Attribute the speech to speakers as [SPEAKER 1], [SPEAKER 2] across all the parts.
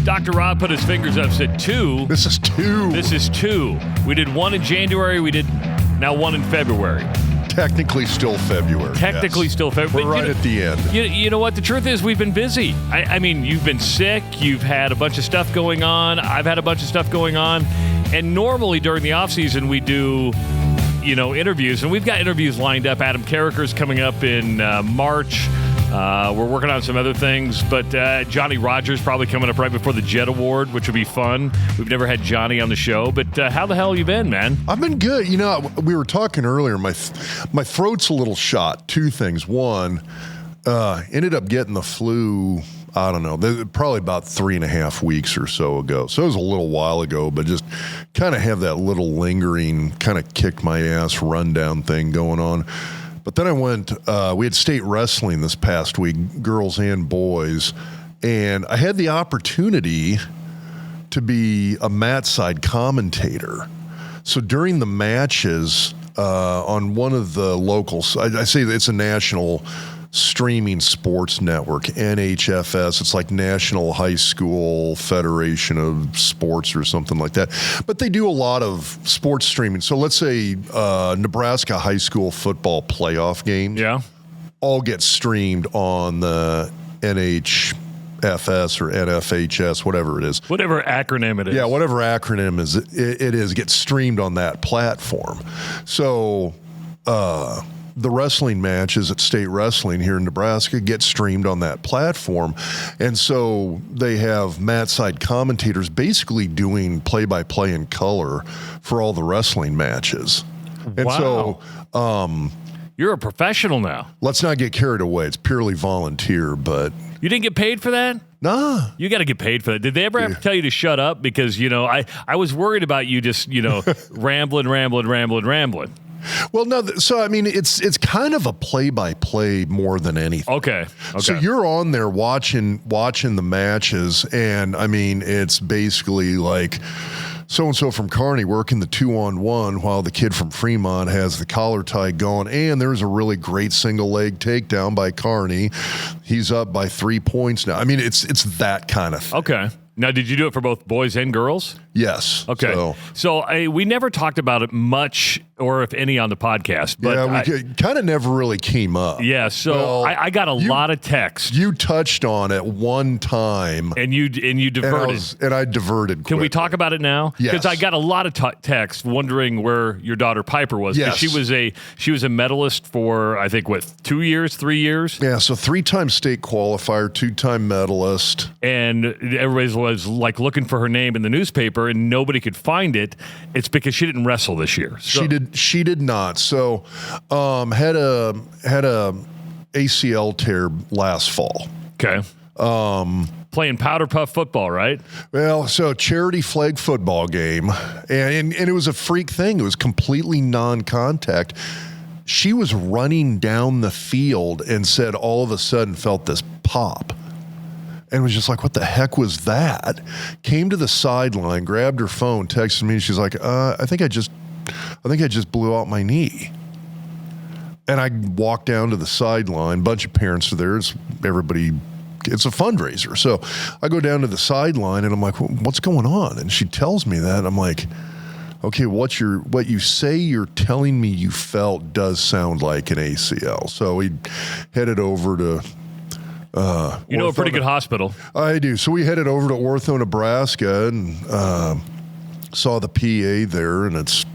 [SPEAKER 1] Dr. Rob put his fingers up, said 2.
[SPEAKER 2] This is 2.
[SPEAKER 1] This is 2. We did 1 in January. We did now 1 in February.
[SPEAKER 2] Technically still February.
[SPEAKER 1] Still February.
[SPEAKER 2] We're right at the end.
[SPEAKER 1] You know what? The truth is we've been busy. I mean, you've been sick. You've had a bunch of stuff going on. I've had a bunch of stuff going on. And normally during the off season we do, interviews. And we've got interviews lined up. Adam Carricker's coming up in March. We're working on some other things, but Johnny Rogers probably coming up right before the Jet Award, which would be fun. We've never had Johnny on the show, but how the hell you been, man?
[SPEAKER 2] I've been good. We were talking earlier. My throat's a little shot. 2 things. One, ended up getting the flu. I don't know, probably about 3.5 weeks or so ago. So it was a little while ago, but just kind of have that little lingering, kind of kick my ass rundown thing going on. But then I went, we had state wrestling this past week, girls and boys, and I had the opportunity to be a mat side commentator. So during the matches on one of the locals, I say it's a national streaming sports network, NHFS. It's like National High School Federation of Sports or something like that. But they do a lot of sports streaming. So let's say Nebraska high school football playoff games.
[SPEAKER 1] Yeah.
[SPEAKER 2] All get streamed on the NHFS or NFHS, whatever it is.
[SPEAKER 1] Whatever acronym it is.
[SPEAKER 2] Yeah, whatever acronym it is gets streamed on that platform. So, the wrestling matches at state wrestling here in Nebraska get streamed on that platform. And so they have mat side commentators basically doing play-by-play in color for all the wrestling matches. And
[SPEAKER 1] wow.
[SPEAKER 2] So
[SPEAKER 1] you're a professional now.
[SPEAKER 2] Let's not get carried away. It's purely volunteer, but
[SPEAKER 1] you didn't get paid for that?
[SPEAKER 2] Nah.
[SPEAKER 1] You got to get paid for that. Did they ever have to tell you to shut up? Because, I was worried about you just, rambling.
[SPEAKER 2] Well, no. So I mean, it's kind of a play-by-play more than anything.
[SPEAKER 1] Okay.
[SPEAKER 2] So you're on there watching the matches, and I mean, it's basically like so-and-so from Kearney working the 2-on-1 while the kid from Fremont has the collar tie going, and there's a really great single leg takedown by Kearney. He's up by 3 points now. I mean, it's that kind of thing.
[SPEAKER 1] Okay. Now, did you do it for both boys and girls?
[SPEAKER 2] Yes.
[SPEAKER 1] Okay. So we never talked about it much, or if any, on the podcast. But
[SPEAKER 2] we kind of never really came up.
[SPEAKER 1] Yeah. So I got a lot of text.
[SPEAKER 2] You touched on it one time,
[SPEAKER 1] and you diverted,
[SPEAKER 2] and I diverted.
[SPEAKER 1] Can we talk about it now?
[SPEAKER 2] Yes.
[SPEAKER 1] Because I got a lot of text wondering where your daughter Piper was.
[SPEAKER 2] Yes.
[SPEAKER 1] She was a medalist for, I think, 3 years.
[SPEAKER 2] Yeah. So 3-time state qualifier, 2-time medalist,
[SPEAKER 1] and everybody was like looking for her name in the newspaper, and nobody could find it. It's because she didn't wrestle this year. So.
[SPEAKER 2] She did not. So had a ACL tear last fall.
[SPEAKER 1] Okay. Playing powder puff football, right?
[SPEAKER 2] Well, so charity flag football game, and it was a freak thing. It was completely non-contact. She was running down the field and said all of a sudden felt this pop. And was just like, what the heck was that? Came to the sideline, grabbed her phone, texted me. She's like, I think I just blew out my knee. And I walked down to the sideline. Bunch of parents are there. It's a fundraiser. So I go down to the sideline and I'm like, what's going on? And she tells me that. I'm like, okay, what you say you're telling me you felt does sound like an ACL. So we headed over to
[SPEAKER 1] a pretty good hospital.
[SPEAKER 2] I do. So we headed over to Ortho, Nebraska, and saw the PA there, and it's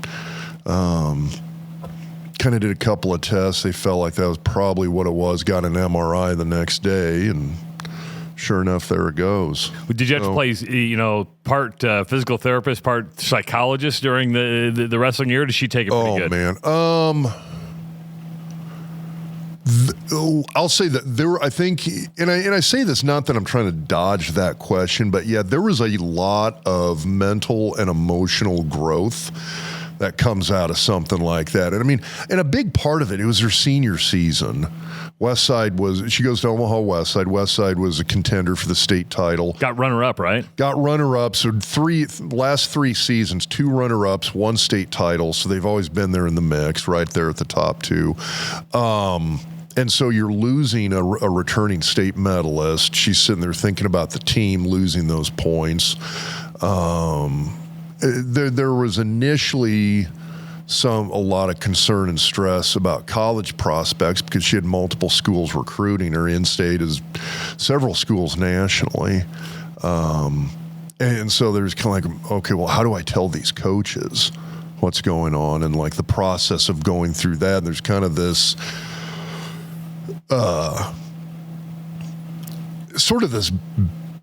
[SPEAKER 2] kind of did a couple of tests. They felt like that was probably what it was. Got an MRI the next day, and sure enough, there it goes.
[SPEAKER 1] Did you have to play, part physical therapist, part psychologist during the wrestling year? Or did she take it pretty good?
[SPEAKER 2] Oh, man. I'll say that I think, and I say this not that I'm trying to dodge that question, but yeah, there was a lot of mental and emotional growth that comes out of something like that. And I mean, and a big part of it was her senior season. She goes to Omaha Westside. Westside was a contender for the state title.
[SPEAKER 1] Got runner-up, right?
[SPEAKER 2] Got runner-up. So last 3 seasons, 2 runner-ups, 1 state title. So they've always been there in the mix, right there at the top 2. And so you're losing a returning state medalist. She's sitting there thinking about the team losing those points. There was initially a lot of concern and stress about college prospects because she had multiple schools recruiting her, in-state as several schools nationally. And so there's kind of like, okay, well, how do I tell these coaches what's going on? And like the process of going through that, there's kind of this sort of this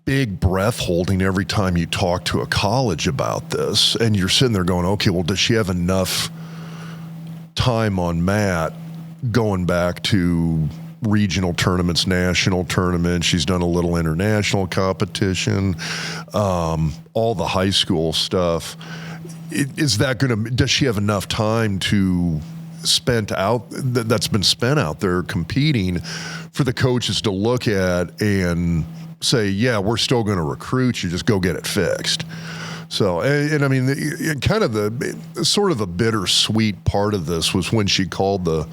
[SPEAKER 2] big breath holding every time you talk to a college about this. And you're sitting there going, okay, well, does she have enough time on mat going back to regional tournaments, national tournaments? She's done a little international competition, all the high school stuff. Does she have enough time to that's been spent out there competing for the coaches to look at and say, yeah, we're still going to recruit you, just go get it fixed. So, and I mean, kind of the sort of a bittersweet part of this was when she called the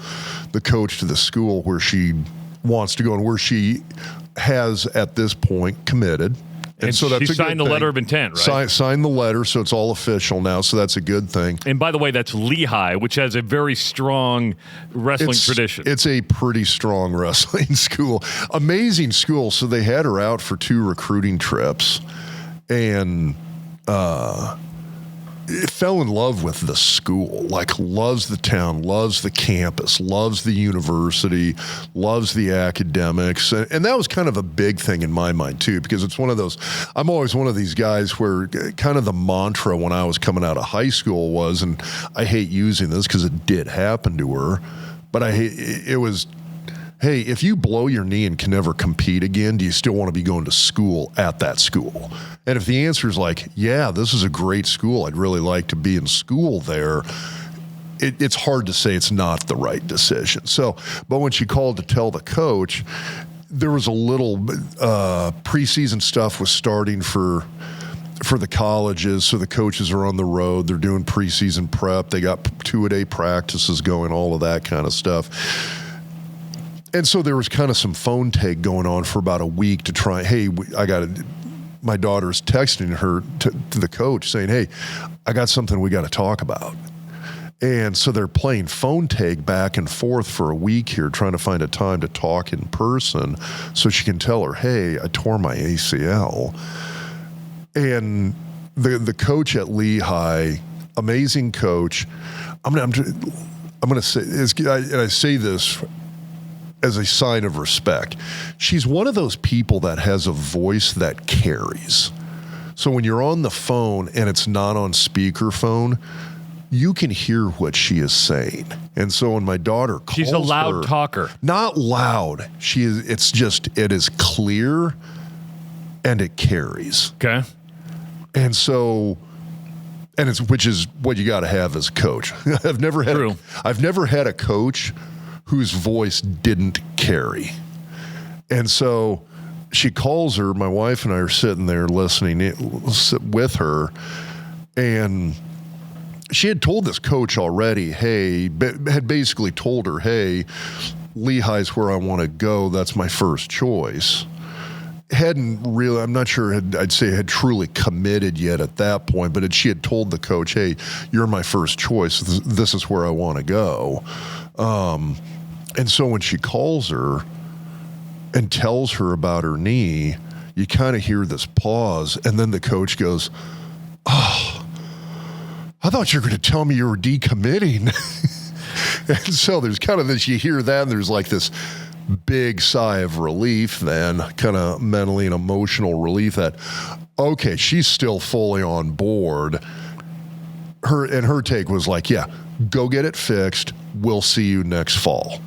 [SPEAKER 2] coach to the school where she wants to go and where she has at this point committed.
[SPEAKER 1] And so that's she signed the letter of intent, right?
[SPEAKER 2] Signed the letter, so it's all official now, so that's a good thing.
[SPEAKER 1] And by the way, that's Lehigh, which has a very strong wrestling tradition.
[SPEAKER 2] It's a pretty strong wrestling school. Amazing school. So they had her out for 2 recruiting trips and fell in love with the school, like loves the town, loves the campus, loves the university, loves the academics. And that was kind of a big thing in my mind too, because it's one of those, I'm always one of these guys where kind of the mantra when I was coming out of high school was, and I hate using this because it did happen to her, but it was, hey, if you blow your knee and can never compete again, do you still want to be going to school at that school? And if the answer is like, yeah, this is a great school, I'd really like to be in school there, it's hard to say it's not the right decision. So, but when she called to tell the coach, there was a little preseason stuff was starting for the colleges, so the coaches are on the road, they're doing preseason prep, they got 2-a-day practices going, all of that kind of stuff. And so there was kind of some phone tag going on for about a week to try, hey, my daughter's texting her to the coach saying, hey, I got something we got to talk about. And so they're playing phone tag back and forth for a week here, trying to find a time to talk in person so she can tell her, hey, I tore my ACL. And the coach at Lehigh, amazing coach. I'm going to say, and I say this as a sign of respect. She's one of those people that has a voice that carries. So when you're on the phone and it's not on speakerphone, you can hear what she is saying. And so when my daughter calls
[SPEAKER 1] she's a loud talker.
[SPEAKER 2] Not loud. It is clear and it carries.
[SPEAKER 1] Okay.
[SPEAKER 2] And so, which is what you got to have as a coach. I've never had a coach whose voice didn't carry. And so she calls her, my wife and I are sitting there listening with her, and she had told this coach already, had basically told her, hey, Lehigh's where I want to go, that's my first choice. Hadn't really, I'm not sure, I'd say had truly committed yet at that point, but she had told the coach, hey, you're my first choice, this is where I want to go. And so when she calls her and tells her about her knee, you kind of hear this pause, and then the coach goes, oh, I thought you were going to tell me you were decommitting. And so there's kind of this, you hear that, and there's like this big sigh of relief then, kind of mentally and emotional relief that, okay, she's still fully on board. Her take was like, yeah, go get it fixed. We'll see you next fall.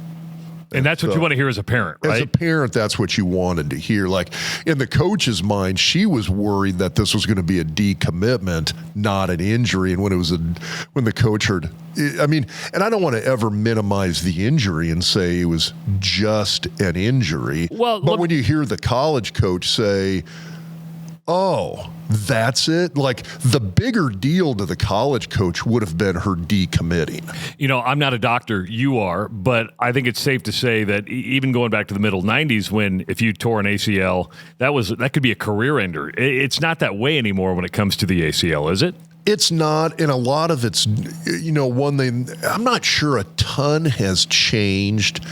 [SPEAKER 1] And that's what you want to hear as a parent, right?
[SPEAKER 2] As a parent, that's what you wanted to hear. Like, in the coach's mind, she was worried that this was going to be a decommitment, not an injury. And when the coach heard, I mean, and I don't want to ever minimize the injury and say it was just an injury. Well, but when you hear the college coach say, Oh, that's it? Like, the bigger deal to the college coach would have been her decommitting.
[SPEAKER 1] I'm not a doctor, you are, but I think it's safe to say that even going back to the middle 90s, when if you tore an ACL, that could be a career ender. It's not that way anymore when it comes to the ACL, is it?
[SPEAKER 2] It's not, and a lot of it's, I'm not sure a ton has changed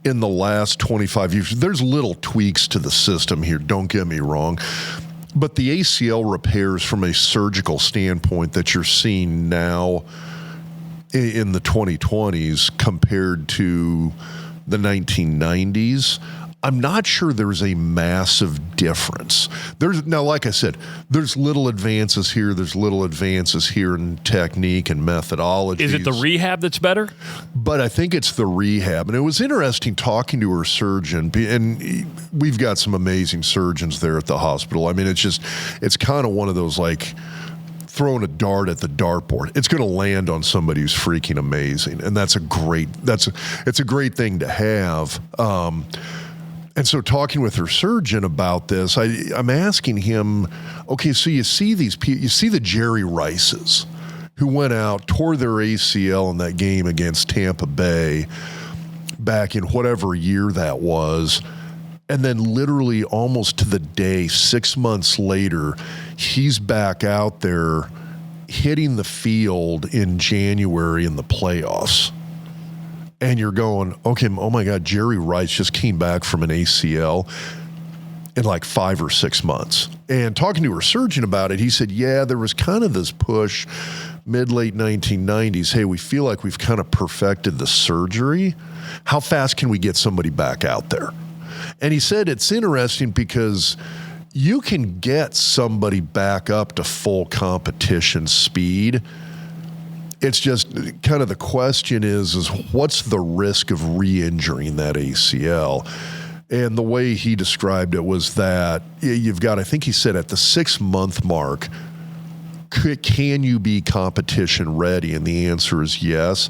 [SPEAKER 2] in the last 25 years. There's little tweaks to the system here, don't get me wrong. But the ACL repairs from a surgical standpoint that you're seeing now in the 2020s compared to the 1990s, I'm not sure there's a massive difference. Now, like I said, there's little advances here. There's little advances here in technique and methodology.
[SPEAKER 1] Is it the rehab that's better?
[SPEAKER 2] But I think it's the rehab. And it was interesting talking to her surgeon. And we've got some amazing surgeons there at the hospital. I mean, it's kind of one of those like throwing a dart at the dartboard. It's going to land on somebody who's freaking amazing. And it's a great thing to have. And so talking with her surgeon about this, I'm asking him, okay, so you see these people, you see the Jerry Rices who went out, tore their ACL in that game against Tampa Bay back in whatever year that was, and then literally almost to the day, 6 months later, he's back out there hitting the field in January in the playoffs. And you're going, okay, oh my God, Jerry Rice just came back from an ACL in like 5 or 6 months. And talking to her surgeon about it, he said, yeah, there was kind of this push mid-late 1990s. Hey, we feel like we've kind of perfected the surgery. How fast can we get somebody back out there? And he said it's interesting because you can get somebody back up to full competition speed. It's just kind of the question is what's the risk of re-injuring that ACL? And the way he described it was that you've got, I think he said at the 6 month mark, can you be competition ready? And the answer is yes.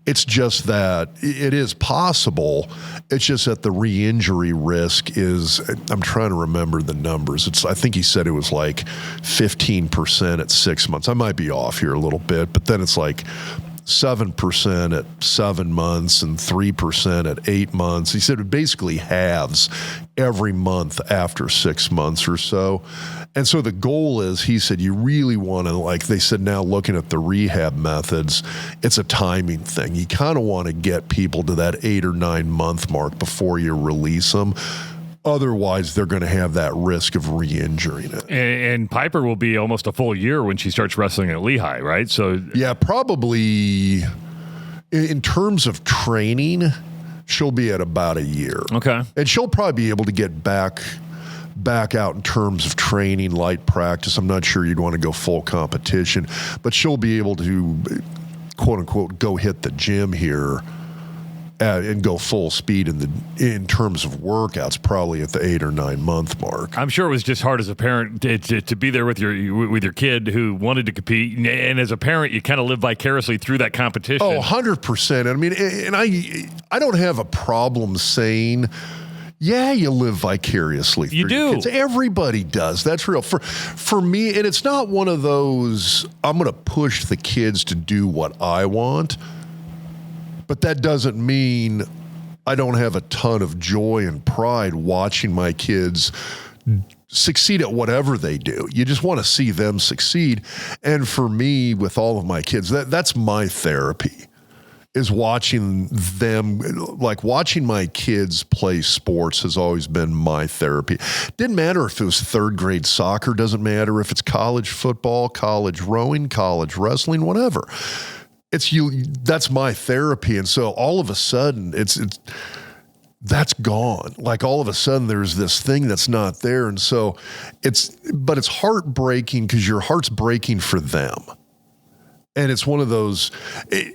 [SPEAKER 2] It's just that it is possible. It's just that the re-injury risk is, I'm trying to remember the numbers. I think he said it was like 15% at 6 months. I might be off here a little bit, but then it's like 7% at 7 months and 3% at 8 months. He said it basically halves every month after 6 months or so. And so the goal is, he said, you really want to, like they said, now looking at the rehab methods, it's a timing thing. You kind of want to get people to that 8 or 9 month mark before you release them. Otherwise, they're going to have that risk of re-injuring it.
[SPEAKER 1] And Piper will be almost a full year when she starts wrestling at Lehigh, right? So
[SPEAKER 2] yeah, probably in terms of training, she'll be at about a year.
[SPEAKER 1] Okay. And
[SPEAKER 2] she'll probably be able to get back out in terms of training, light practice. I'm not sure you'd want to go full competition, but she'll be able to, quote unquote, go hit the gym here and go full speed in terms of workouts, probably at the 8 or 9 month mark.
[SPEAKER 1] I'm sure it was just hard as a parent to be there with your kid who wanted to compete, and as a parent, you kind of live vicariously through that competition.
[SPEAKER 2] Oh, 100%. I mean, and I don't have a problem saying, yeah, you live vicariously through
[SPEAKER 1] you do.
[SPEAKER 2] Your kids. Everybody does. That's real. For me, and it's not one of those, I'm going to push the kids to do what I want. But that doesn't mean I don't have a ton of joy and pride watching my kids succeed at whatever they do. You just want to see them succeed. And for me, with all of my kids, that's my therapy, is watching them. Like, watching my kids play sports has always been my therapy. Didn't matter if it was third grade soccer, doesn't matter if it's college football, college rowing, college wrestling, whatever. That's my therapy. And so all of a sudden that's gone. Like, all of a sudden there's this thing that's not there. And so it's heartbreaking because your heart's breaking for them. And it's one of those,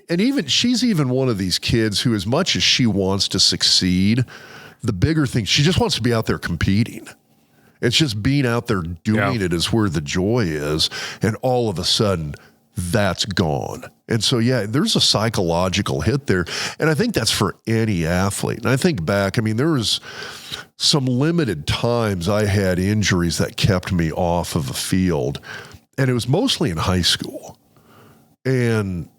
[SPEAKER 2] and she's even one of these kids who, as much as she wants to succeed, the bigger thing, she just wants to be out there competing. It's just being out there doing it is where the joy is. And all of a sudden that's gone. And so, yeah, there's a psychological hit there. And I think that's for any athlete. And I think back, I mean, there was some limited times I had injuries that kept me off of the field. And it was mostly in high school. And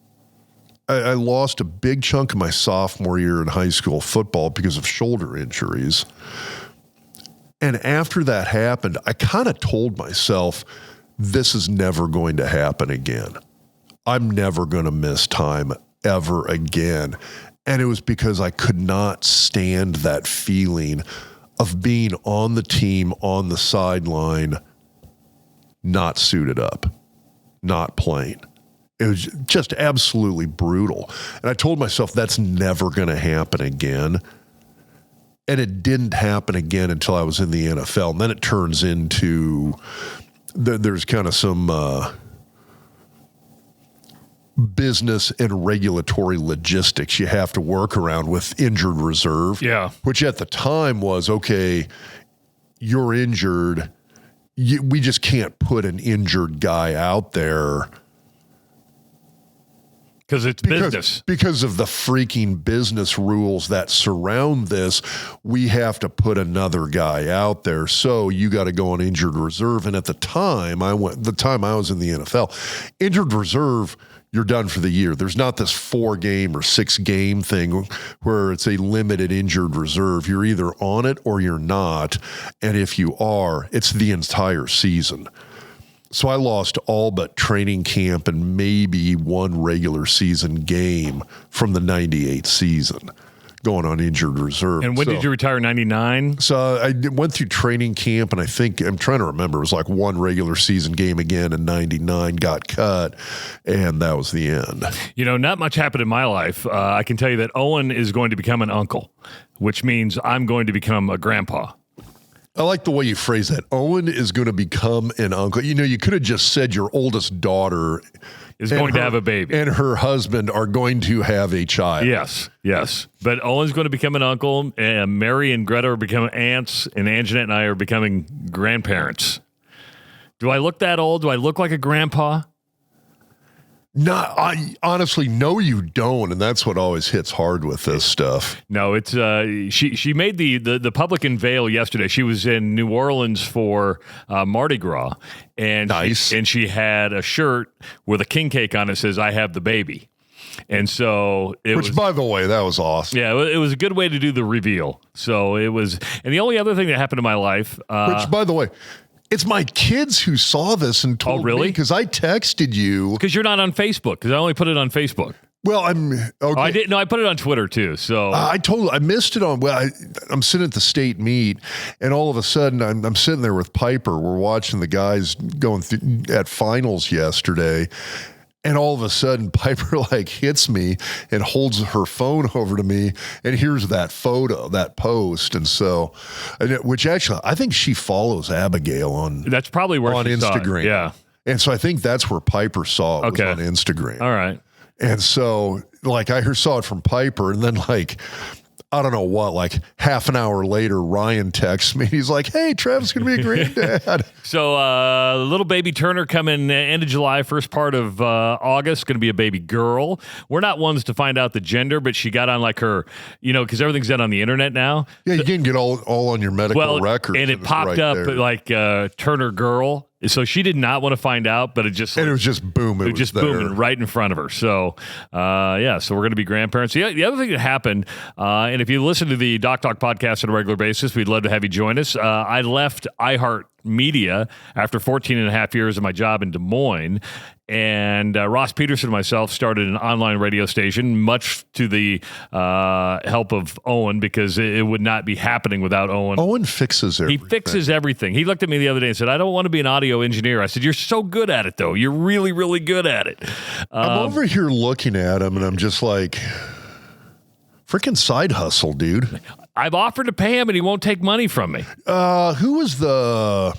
[SPEAKER 2] I lost a big chunk of my sophomore year in high school football because of shoulder injuries. And after that happened, I kind of told myself, this is never going to happen again. I'm never going to miss time ever again. And it was because I could not stand that feeling of being on the team, on the sideline, not suited up, not playing. It was just absolutely brutal. And I told myself that's never going to happen again. And it didn't happen again until I was in the NFL. And then it turns into, there's kind of some business and regulatory logistics you have to work around with injured reserve.
[SPEAKER 1] Yeah.
[SPEAKER 2] Which at the time was, okay, you're injured. We just can't put an injured guy out there.
[SPEAKER 1] Because it's business.
[SPEAKER 2] Because of the freaking business rules that surround this, we have to put another guy out there. So you got to go on injured reserve. And at the time I was in the NFL, injured reserve, you're done for the year. There's not this 4-game or 6-game thing where it's a limited injured reserve. You're either on it or you're not. And if you are, it's the entire season. So I lost all but training camp and maybe one regular season game from the 98 season going on injured reserve.
[SPEAKER 1] And when did you retire, 99?
[SPEAKER 2] So I went through training camp, and I think, I'm trying to remember, it was like one regular season game again in 99, got cut, and that was the end.
[SPEAKER 1] You know, not much happened in my life. I can tell you that Owen is going to become an uncle, which means I'm going to become a grandpa.
[SPEAKER 2] I like the way you phrase that. Owen is going to become an uncle. You know, you could have just said your oldest daughter
[SPEAKER 1] is going to have a baby.
[SPEAKER 2] And her husband are going to have a child.
[SPEAKER 1] Yes. But Owen's going to become an uncle, and Mary and Greta are becoming aunts, and Anjanette and I are becoming grandparents. Do I look that old? Do I look like a grandpa?
[SPEAKER 2] No, I honestly, no, you don't, and that's what always hits hard with this stuff.
[SPEAKER 1] No, it's she made the public unveil yesterday. She was in New Orleans for Mardi Gras, and
[SPEAKER 2] nice.
[SPEAKER 1] She had a shirt with a king cake on it that says "I have the baby," and so
[SPEAKER 2] Which, by the way, that was awesome.
[SPEAKER 1] Yeah, it was a good way to do the reveal. So it was, and the only other thing that happened in my life,
[SPEAKER 2] which, by the way, it's my kids who saw this and told me, because I texted you.
[SPEAKER 1] Because you're not on Facebook, because I only put it on Facebook.
[SPEAKER 2] Well, I'm okay.
[SPEAKER 1] Oh, I didn't. No, I put it on Twitter too. So
[SPEAKER 2] I missed it on. Well, I'm sitting at the state meet, and all of a sudden I'm sitting there with Piper. We're watching the guys going through at finals yesterday. And all of a sudden, Piper like hits me and holds her phone over to me, and here's that photo, that post, and so, which actually I think she follows Abigail on.
[SPEAKER 1] That's probably where
[SPEAKER 2] on
[SPEAKER 1] she
[SPEAKER 2] Instagram.
[SPEAKER 1] Saw it. Yeah,
[SPEAKER 2] and so I think that's where Piper saw it, was on Instagram.
[SPEAKER 1] All right,
[SPEAKER 2] and so like I saw it from Piper, and then like, I don't know what, like half an hour later, Ryan texts me. He's like, hey, Travis going to be a granddad.
[SPEAKER 1] So little baby Turner coming end of July, first part of August, going to be a baby girl. We're not ones to find out the gender, but she got on like her, because everything's done on the internet now.
[SPEAKER 2] Yeah, you can get all on your medical records.
[SPEAKER 1] And it popped up like Turner girl. So she did not want to find out, but it just
[SPEAKER 2] and it was just boom. It was
[SPEAKER 1] just
[SPEAKER 2] there.
[SPEAKER 1] booming right in front of her. So so we're going to be grandparents. The other thing that happened, and if you listen to the Doc Talk podcast on a regular basis, we'd love to have you join us. I left iHeartMedia after 14 and a half years of my job in Des Moines. And Ross Peterson and myself started an online radio station, much to the help of Owen, because it would not be happening without Owen.
[SPEAKER 2] Owen fixes everything.
[SPEAKER 1] He fixes everything. He looked at me the other day and said, I don't want to be an audio engineer. I said, you're so good at it, though. You're really, really good at it.
[SPEAKER 2] I'm over here looking at him, and I'm just like, freaking side hustle, dude.
[SPEAKER 1] I've offered to pay him, and he won't take money from me.
[SPEAKER 2] Who was the...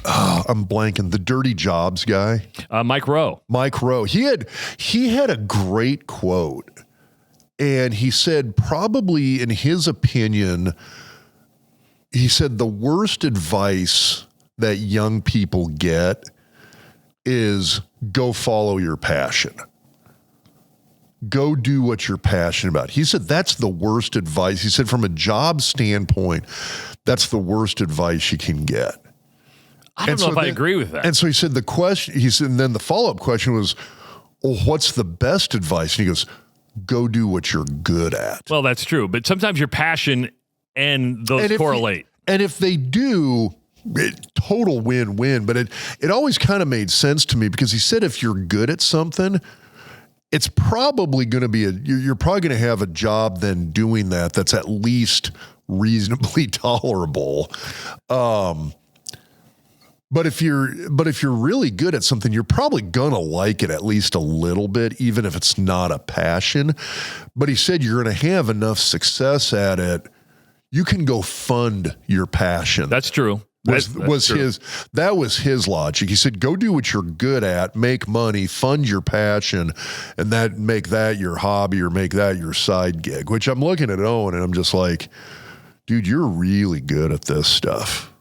[SPEAKER 2] I'm blanking. The Dirty Jobs guy,
[SPEAKER 1] Mike Rowe.
[SPEAKER 2] Mike Rowe. He had a great quote, and he said, probably in his opinion, he said the worst advice that young people get is go follow your passion. go do what you're passionate about. He said that's the worst advice. He said from a job standpoint, that's the worst advice you can get.
[SPEAKER 1] I don't know if I agree with that.
[SPEAKER 2] And so he said and then the follow-up question was, well, what's the best advice? And he goes, go do what you're good at.
[SPEAKER 1] Well, that's true. But sometimes your passion and those correlate.
[SPEAKER 2] And if they do, total win-win. But it always kind of made sense to me because he said if you're good at something, it's probably going to be you're probably going to have a job then doing that's at least reasonably tolerable. But if you're really good at something, you're probably gonna like it at least a little bit, even if it's not a passion. But he said you're gonna have enough success at it, you can go fund your passion.
[SPEAKER 1] That's true.
[SPEAKER 2] That was his logic. He said, go do what you're good at, make money, fund your passion, and make that your hobby or make that your side gig. Which I'm looking at Owen and I'm just like, dude, you're really good at this stuff.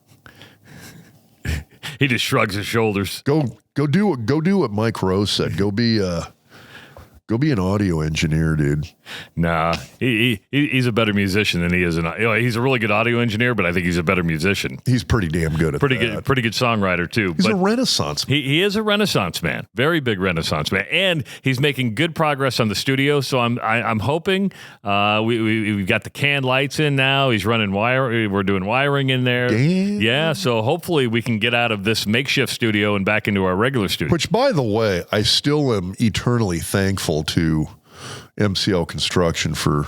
[SPEAKER 1] He just shrugs his shoulders.
[SPEAKER 2] Go do what Mike Rose said. Go be an audio engineer, dude.
[SPEAKER 1] Nah, he's a better musician than he is. He's a really good audio engineer, but I think he's a better musician.
[SPEAKER 2] He's pretty damn good at
[SPEAKER 1] Pretty good songwriter too.
[SPEAKER 2] He's a Renaissance man.
[SPEAKER 1] He is a Renaissance man, very big Renaissance man, and he's making good progress on the studio. So I'm hoping we've got the canned lights in now. He's running wire. We're doing wiring in there.
[SPEAKER 2] Damn.
[SPEAKER 1] Yeah. So hopefully we can get out of this makeshift studio and back into our regular studio.
[SPEAKER 2] Which, by the way, I still am eternally thankful to MCL Construction for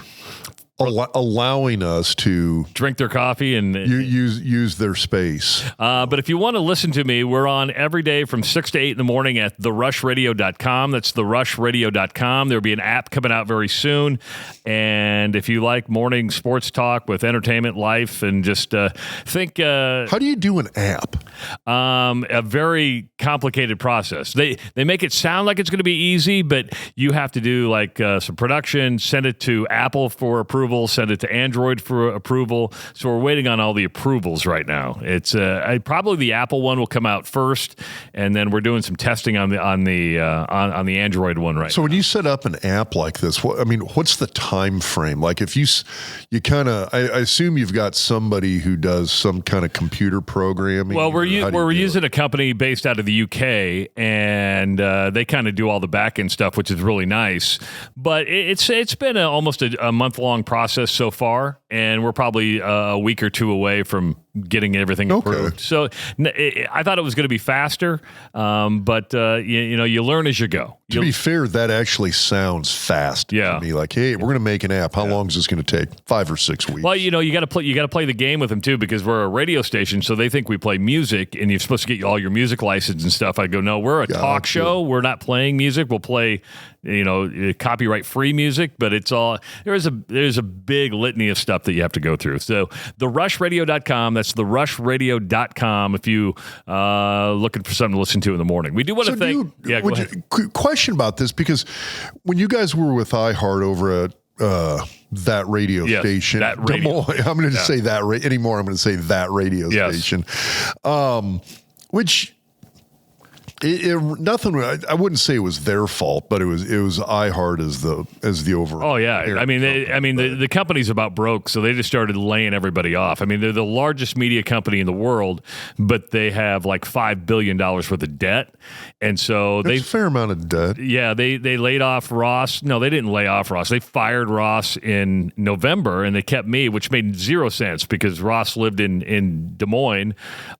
[SPEAKER 2] allowing us to
[SPEAKER 1] drink their coffee and
[SPEAKER 2] use their space.
[SPEAKER 1] But if you want to listen to me, we're on every day from 6 to 8 in the morning at therushradio.com. That's therushradio.com. There'll be an app coming out very soon. And if you like morning sports talk with entertainment, life, and just think...
[SPEAKER 2] How do you do an app?
[SPEAKER 1] A very complicated process. They make it sound like it's going to be easy, but you have to do like some production, send it to Apple for approval, send it to Android for approval. So we're waiting on all the approvals right now. It's probably the Apple one will come out first, and then we're doing some testing on the Android one right now.
[SPEAKER 2] So when you set up an app like this, what's the time frame? Like if you kind of, I assume you've got somebody who does some kind of computer programming.
[SPEAKER 1] Well, we're using a company based out of the UK, and they kind of do all the back end stuff, which is really nice. But it's been almost a month long process so far, and we're probably a week or two away from getting everything approved. So I thought it was going to be faster, but you learn as you go.
[SPEAKER 2] To be fair, that actually sounds fast to me. Like, hey, we're going to make an app. How long is this going to take? 5 or 6 weeks.
[SPEAKER 1] Well, you got to play the game with them too, because we're a radio station, so they think we play music, and you're supposed to get all your music license and stuff. I go, no, we're a talk show. We're not playing music. We'll play, copyright free music, but it's all there's a big litany of stuff that you have to go through. So therushradio.com. That's therushradio.com if you looking for something to listen to in the morning. We do want to thank. Yeah, go ahead.
[SPEAKER 2] Question about this, because when you guys were with iHeart over at that radio station,
[SPEAKER 1] that radio.
[SPEAKER 2] I'm going to say that anymore. I'm going to say that radio station, which. Nothing. I wouldn't say it was their fault, but it was iHeart as the overall.
[SPEAKER 1] Oh yeah, the company's about broke, so they just started laying everybody off. I mean, they're the largest media company in the world, but they have like $5 billion worth of debt, and so
[SPEAKER 2] that's a fair amount of debt.
[SPEAKER 1] Yeah, they laid off Ross. No, they didn't lay off Ross. They fired Ross in November, and they kept me, which made 0 sense because Ross lived in Des Moines.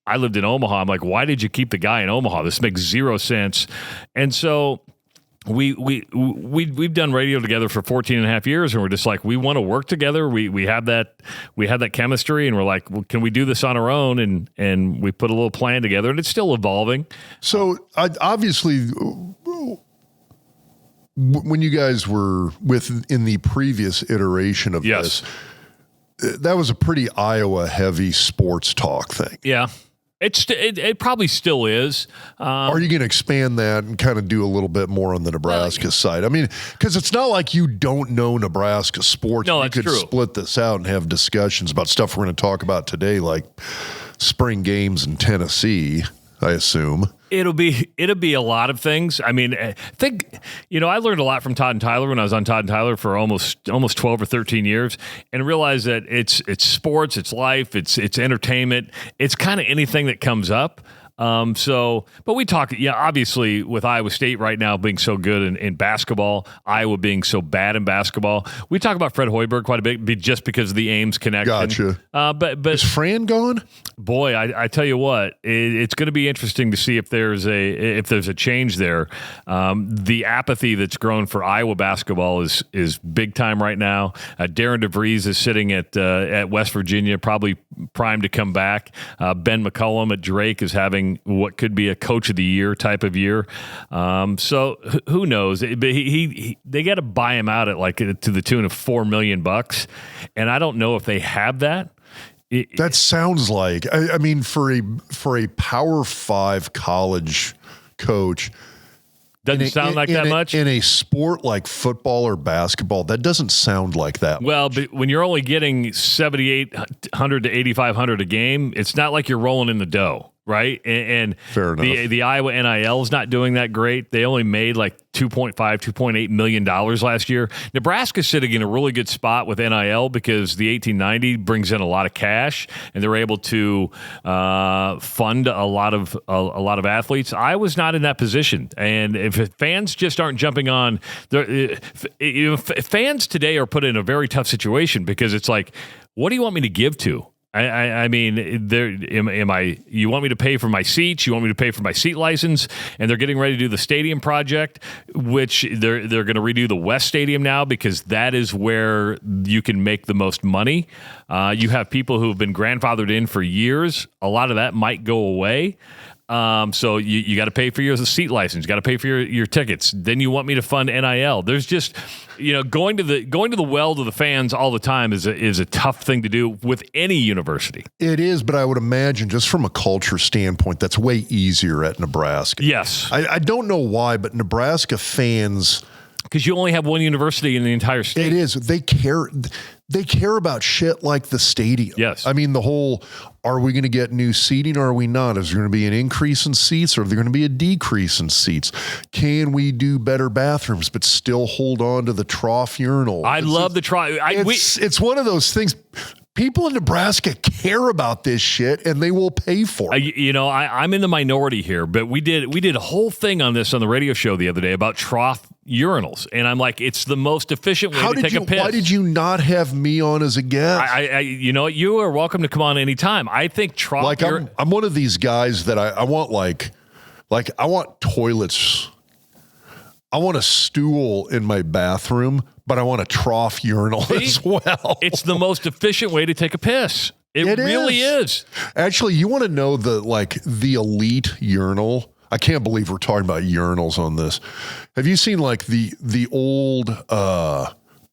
[SPEAKER 1] I lived in Omaha. I'm like, why did you keep the guy in Omaha? This makes 0 sense. And so we've done radio together for 14 and a half years, and we're just like, we want to work together. We have that chemistry, and we're like, well, can we do this on our own? And we put a little plan together, and it's still evolving.
[SPEAKER 2] So obviously, when you guys were in the previous iteration of this, that was a pretty Iowa heavy sports talk thing.
[SPEAKER 1] Yeah. It probably still is.
[SPEAKER 2] Are you going to expand that and kind of do a little bit more on the Nebraska side? I mean, because it's not like you don't know Nebraska sports.
[SPEAKER 1] No,
[SPEAKER 2] you
[SPEAKER 1] that's
[SPEAKER 2] could
[SPEAKER 1] true.
[SPEAKER 2] Split this out and have discussions about stuff we're going to talk about today, like spring games in Tennessee. I assume.
[SPEAKER 1] It'll be a lot of things. I mean, I learned a lot from Todd and Tyler when I was on Todd and Tyler for almost 12 or 13 years, and realized that it's sports, it's life, it's entertainment, it's kind of anything that comes up. But we talk, obviously with Iowa State right now being so good in basketball, Iowa being so bad in basketball, we talk about Fred Hoiberg quite a bit just because of the Ames connection.
[SPEAKER 2] Gotcha.
[SPEAKER 1] But
[SPEAKER 2] is Fran gone?
[SPEAKER 1] Boy, I tell you what, it's going to be interesting to see if there's a change there. The apathy that's grown for Iowa basketball is big time right now. Darren DeVries is sitting at West Virginia, probably primed to come back. Ben McCullum at Drake is having what could be a coach of the year type of year. So who knows? But they got to buy him out at to the tune of $4 million, and I don't know if they have that.
[SPEAKER 2] That sounds like, I mean, for a Power 5 college coach,
[SPEAKER 1] doesn't sound like that much
[SPEAKER 2] in a sport like football or basketball. That doesn't sound like that.
[SPEAKER 1] Well, but when you're only getting $7,800 to $8,500 a game, it's not like you're rolling in the dough. Right. And
[SPEAKER 2] fair enough.
[SPEAKER 1] The Iowa NIL is not doing that great. They only made like $2.8 million last year. Nebraska's sitting in a really good spot with NIL because the 1890 brings in a lot of cash and they're able to fund a lot of athletes. Iowa's not in that position. And if fans just aren't jumping on, fans today are put in a very tough situation because it's like, what do you want me to give to? I mean, you want me to pay for my seats? You want me to pay for my seat license? And they're getting ready to do the stadium project, which they're going to redo the West Stadium now because that is where you can make the most money. You have people who have been grandfathered in for years. A lot of that might go away. So you got to pay for your seat license. You got to pay for your tickets. Then you want me to fund NIL. There's just, going to the well to the fans all the time is a tough thing to do with any university.
[SPEAKER 2] It is, but I would imagine just from a culture standpoint, that's way easier at Nebraska.
[SPEAKER 1] Yes.
[SPEAKER 2] I don't know why, but Nebraska fans,
[SPEAKER 1] because you only have one university in the entire state.
[SPEAKER 2] It is. They care about shit like the stadium.
[SPEAKER 1] Yes.
[SPEAKER 2] I mean, the whole, are we going to get new seating or are we not? Is there going to be an increase in seats or is there going to be a decrease in seats? Can we do better bathrooms but still hold on to the trough urinal?
[SPEAKER 1] I love the trough.
[SPEAKER 2] It's one of those things. People in Nebraska care about this shit, and they will pay for it.
[SPEAKER 1] I'm in the minority here, but we did a whole thing on this on the radio show the other day about trough urinals, and I'm like, it's the most efficient way to take a piss.
[SPEAKER 2] Why did you not have me on as a guest?
[SPEAKER 1] You are welcome to come on anytime. I think trough.
[SPEAKER 2] I'm one of these guys that I want I want toilets. I want a stool in my bathroom, but I want a trough urinal as well.
[SPEAKER 1] It's the most efficient way to take a piss. It really is.
[SPEAKER 2] Actually, you want to know the elite urinal? I can't believe we're talking about urinals on this. Have you seen the old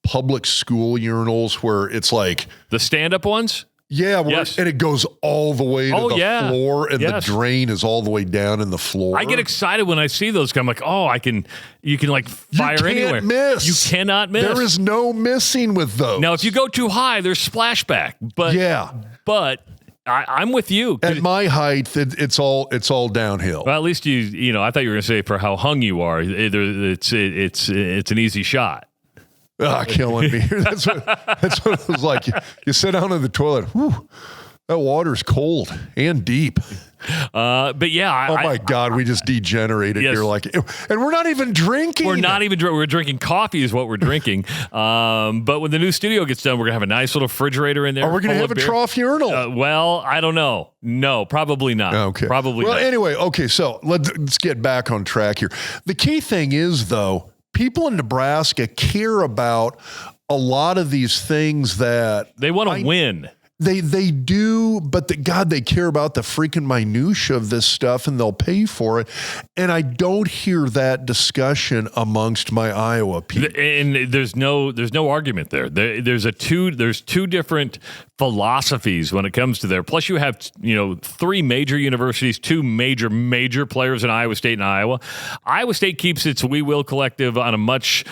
[SPEAKER 2] public school urinals where it's like
[SPEAKER 1] the stand-up ones?
[SPEAKER 2] Yeah,
[SPEAKER 1] yes.
[SPEAKER 2] And it goes all the way to the floor, and the drain is all the way down in the floor.
[SPEAKER 1] I get excited when I see those. I'm like, you can fire anywhere.
[SPEAKER 2] Miss.
[SPEAKER 1] You cannot miss.
[SPEAKER 2] There is no missing with those.
[SPEAKER 1] Now, if you go too high, there's splashback. But I'm with you.
[SPEAKER 2] At my height, it's all downhill.
[SPEAKER 1] Well, at least I thought you were going to say for how hung you are, it's an easy shot.
[SPEAKER 2] Killing me. That's what it was like. You sit down in the toilet. Whew, that water's cold and deep.
[SPEAKER 1] But yeah.
[SPEAKER 2] My God, we just degenerated
[SPEAKER 1] yes.
[SPEAKER 2] here. And we're not even drinking.
[SPEAKER 1] We're drinking coffee is what we're drinking. But when the new studio gets done, we're going to have a nice little refrigerator in there.
[SPEAKER 2] Are we going to have a trough urinal?
[SPEAKER 1] Well, I don't know. No, probably not.
[SPEAKER 2] Okay.
[SPEAKER 1] Probably not.
[SPEAKER 2] Anyway, okay, so let's get back on track here. The key thing is, though, people in Nebraska care about a lot of these things that
[SPEAKER 1] they want to win.
[SPEAKER 2] They do, but they care about the freaking minutia of this stuff, and they'll pay for it. And I don't hear that discussion amongst my Iowa people.
[SPEAKER 1] And there's no argument there. There's two different philosophies when it comes to there. Plus, you have, 3 major universities, 2 major players in Iowa State and Iowa. Iowa State keeps its We Will collective on a much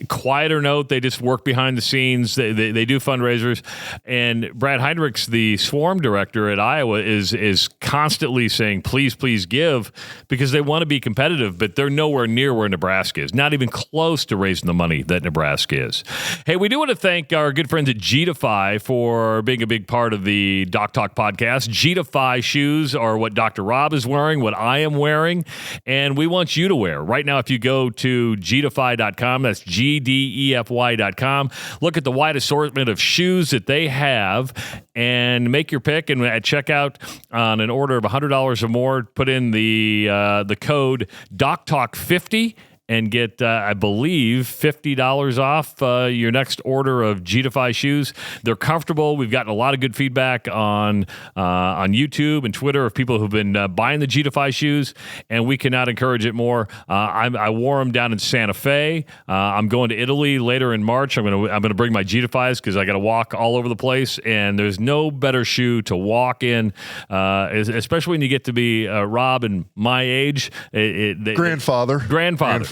[SPEAKER 1] quieter note. They just work behind the scenes. They do fundraisers. And Brad Heinrichs, the swarm director at Iowa, is constantly saying, please give, because they want to be competitive, but they're nowhere near where Nebraska is. Not even close to raising the money that Nebraska is. Hey, we do want to thank our good friends at Gdefy for being a big part of the Doc Talk podcast. Gdefy shoes are what Dr. Rob is wearing, what I am wearing, and we want you to wear. Right now, if you go to gdefy.com, that's GDEFY.com, look at the wide assortment of shoes that they have and make your pick. And at checkout, on an order of $100 or more, put in the code DocTalk50 and get, I believe, $50 off your next order of Gdefy shoes. They're comfortable. We've gotten a lot of good feedback on YouTube and Twitter of people who've been buying the Gdefy shoes, and we cannot encourage it more. I wore them down in Santa Fe. I'm going to Italy later in March. I'm gonna bring my Gdefys because I got to walk all over the place, and there's no better shoe to walk in, especially when you get to be Rob and my age.
[SPEAKER 2] Grandfather.